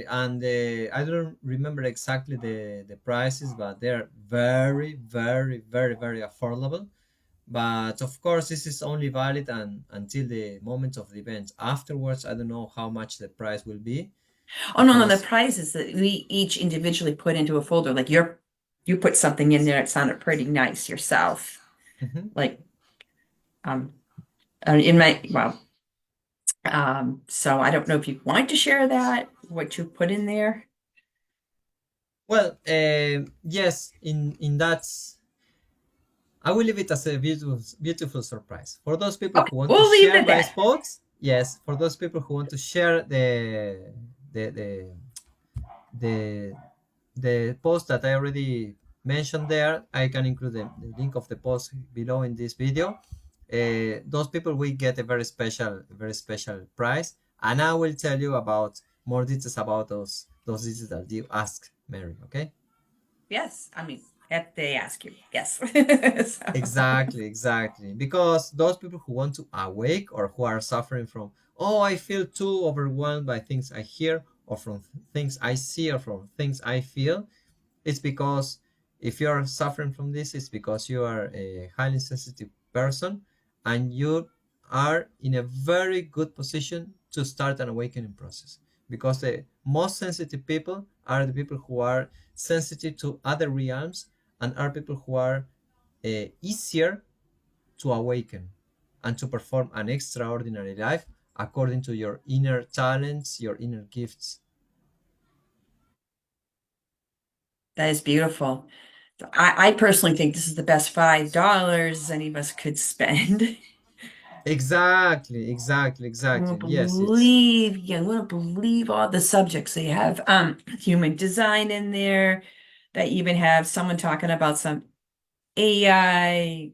and I don't remember exactly the prices, but they're very affordable. But of course, this is only valid until the moment of the event. Afterwards, I don't know how much the price will be Oh, no, no, the because prizes that we each individually put into a folder, like you put something in there that sounded pretty nice yourself. Mhm. Like, um, in my, well, so I don't know if you want to share that, what you put in there. Well, yes, in that I will leave it as a beautiful surprise for those people Okay, who want to we'll leave it share at my that. spots. Yes, for those people who want to share the the the the post that I already mentioned there, I can include the link of the post below in this video. Those people will get a very special prize, and I will tell you about more details about those details that you asked, Mary. Okay? Yes, I mean, if they ask you, yes. So, Exactly. Because those people who want to awake or who are suffering from, oh, I feel too overwhelmed by things I hear or from things I see or from things I feel, it's because if you are suffering from this, it's because you are a highly sensitive person and you are in a very good position to start an awakening process. Because the most sensitive people are the people who are sensitive to other realms and are people who are easier to awaken and to perform an extraordinary life according to your inner talents, your inner gifts. that is beautiful. So I personally think this is the best $5 any of us could spend. Exactly. You won't Yes, it's believe, you won't believe all the subjects. They have human design in there. They even have someone talking about some AI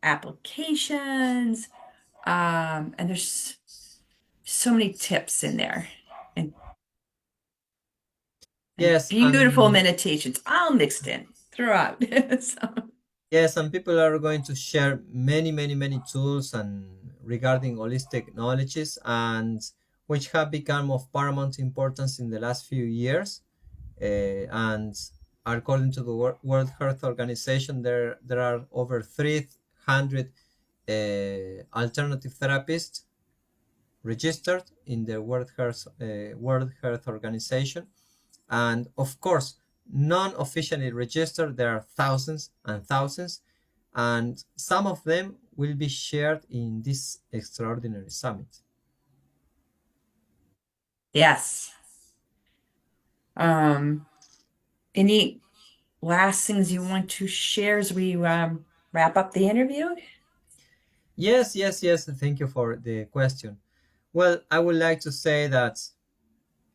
applications. And there's so many tips in there and yes, beautiful and meditations all mixed in throughout. So, yes, and people are going to share many tools and regarding holistic knowledges and which have become of paramount importance in the last few years. And according to the World Health Organization, there are over 300 alternative therapists registered in the World Health Organization, And of course, non-officially registered, there are thousands and thousands, and some of them will be shared in this extraordinary summit. Yes. Um, any last things you want to share as we wrap up the interview? Yes, yes, yes. Thank you for the question. Well, I would like to say that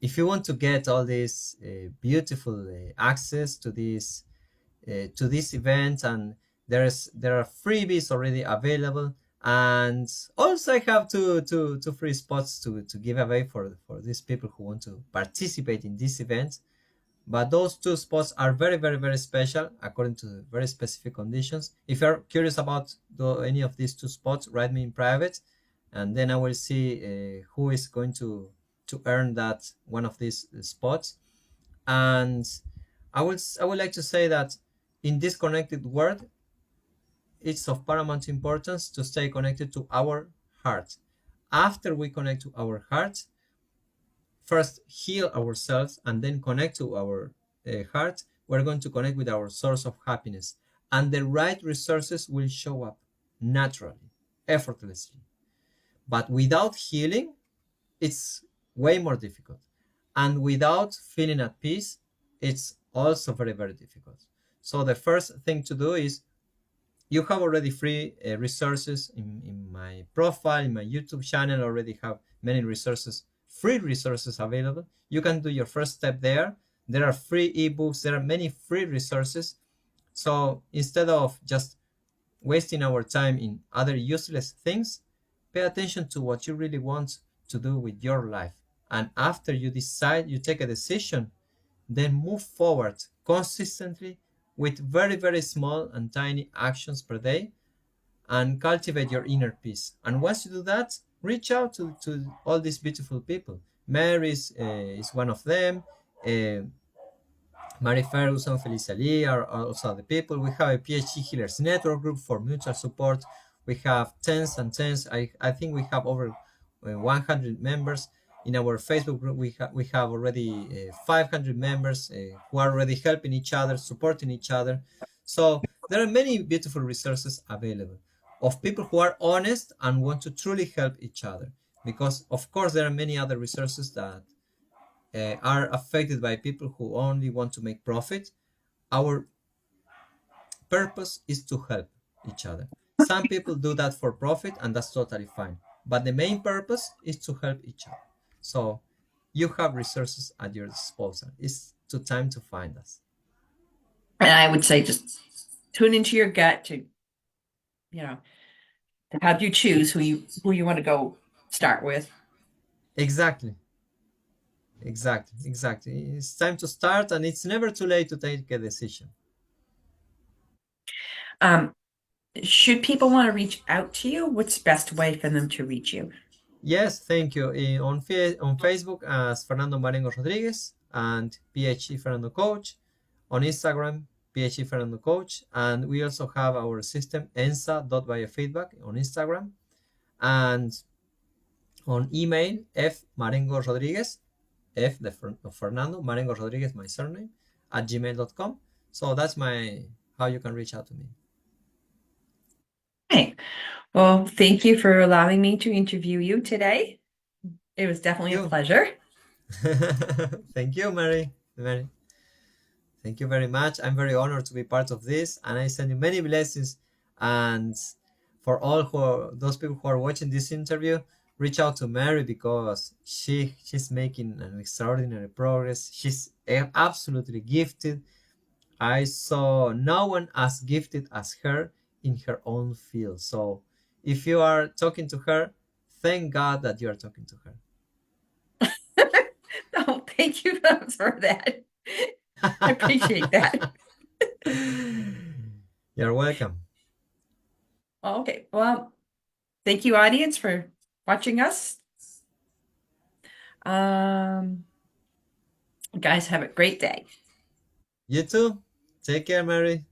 if you want to get all this beautiful access to this event, and there are freebies already available, and also I have two free spots to give away for these people who want to participate in this event. But those two spots are very, very, very special according to very specific conditions. If you're curious about any of these two spots, write me in private, and then I will see who is going to earn that one of these spots. And I would like to say that in this connected world, it's of paramount importance to stay connected to our heart. After we connect to our heart, first heal ourselves and then connect to our heart, we're going to connect with our source of happiness. And the right resources will show up naturally, effortlessly. But without healing, it's way more difficult. And without feeling at peace, it's also very, very difficult. So the first thing to do is you have already free resources in my profile, in my YouTube channel, already have many resources, free resources available. You can do your first step there. There are free ebooks, there are many free resources. So instead of just wasting our time in other useless things, pay attention to what you really want to do with your life. And after you decide, you take a decision, then move forward consistently with very, very small and tiny actions per day and cultivate your inner peace. And once you do that, reach out to all these beautiful people. Mary is one of them. Uh, Mary Ferguson, Felicia Lee are also the people. We have a PhD Healers Network group for mutual support. We have tens and tens. I think we have over 100 members. In our Facebook group, we have already 500 members who are already helping each other, supporting each other. So there are many beautiful resources available of people who are honest and want to truly help each other. Because of course there are many other resources that are affected by people who only want to make profit. Our purpose is to help each other. Some people do that for profit, and that's totally fine. But the main purpose is to help each other. So you have resources at your disposal. It's to time to find us. And I would say just tune into your gut to to have you choose who you want to go start with. Exactly. Exactly. Exactly. It's time to start, and it's never too late to take a decision. Um, should people want to reach out to you, what's the best way for them to reach you? Yes, thank you. On Facebook as Fernando Marengo Rodriguez and PhD Fernando Coach. On Instagram, PhD Fernando Coach. And we also have our system, ensa.biofeedback on Instagram. And on email, F Marengo Rodriguez, F the Fernando, Marengo Rodriguez, my surname, at gmail.com. So that's how you can reach out to me. Hey, well, thank you for allowing me to interview you today. It was definitely a You. pleasure. Thank you, Mary. Thank you very much. I'm very honored to be part of this, and I send you many blessings. And for all those people who are watching this interview, reach out to Mary because she's making an extraordinary progress. She's absolutely gifted. I saw no one as gifted as her in her own field. So if you are talking to her, thank God that you are talking to Oh, thank you for that. I appreciate that. her. You're welcome. Okay, well, thank you, audience, for watching us. Um, guys, have a great day. You too. Take care, Mary.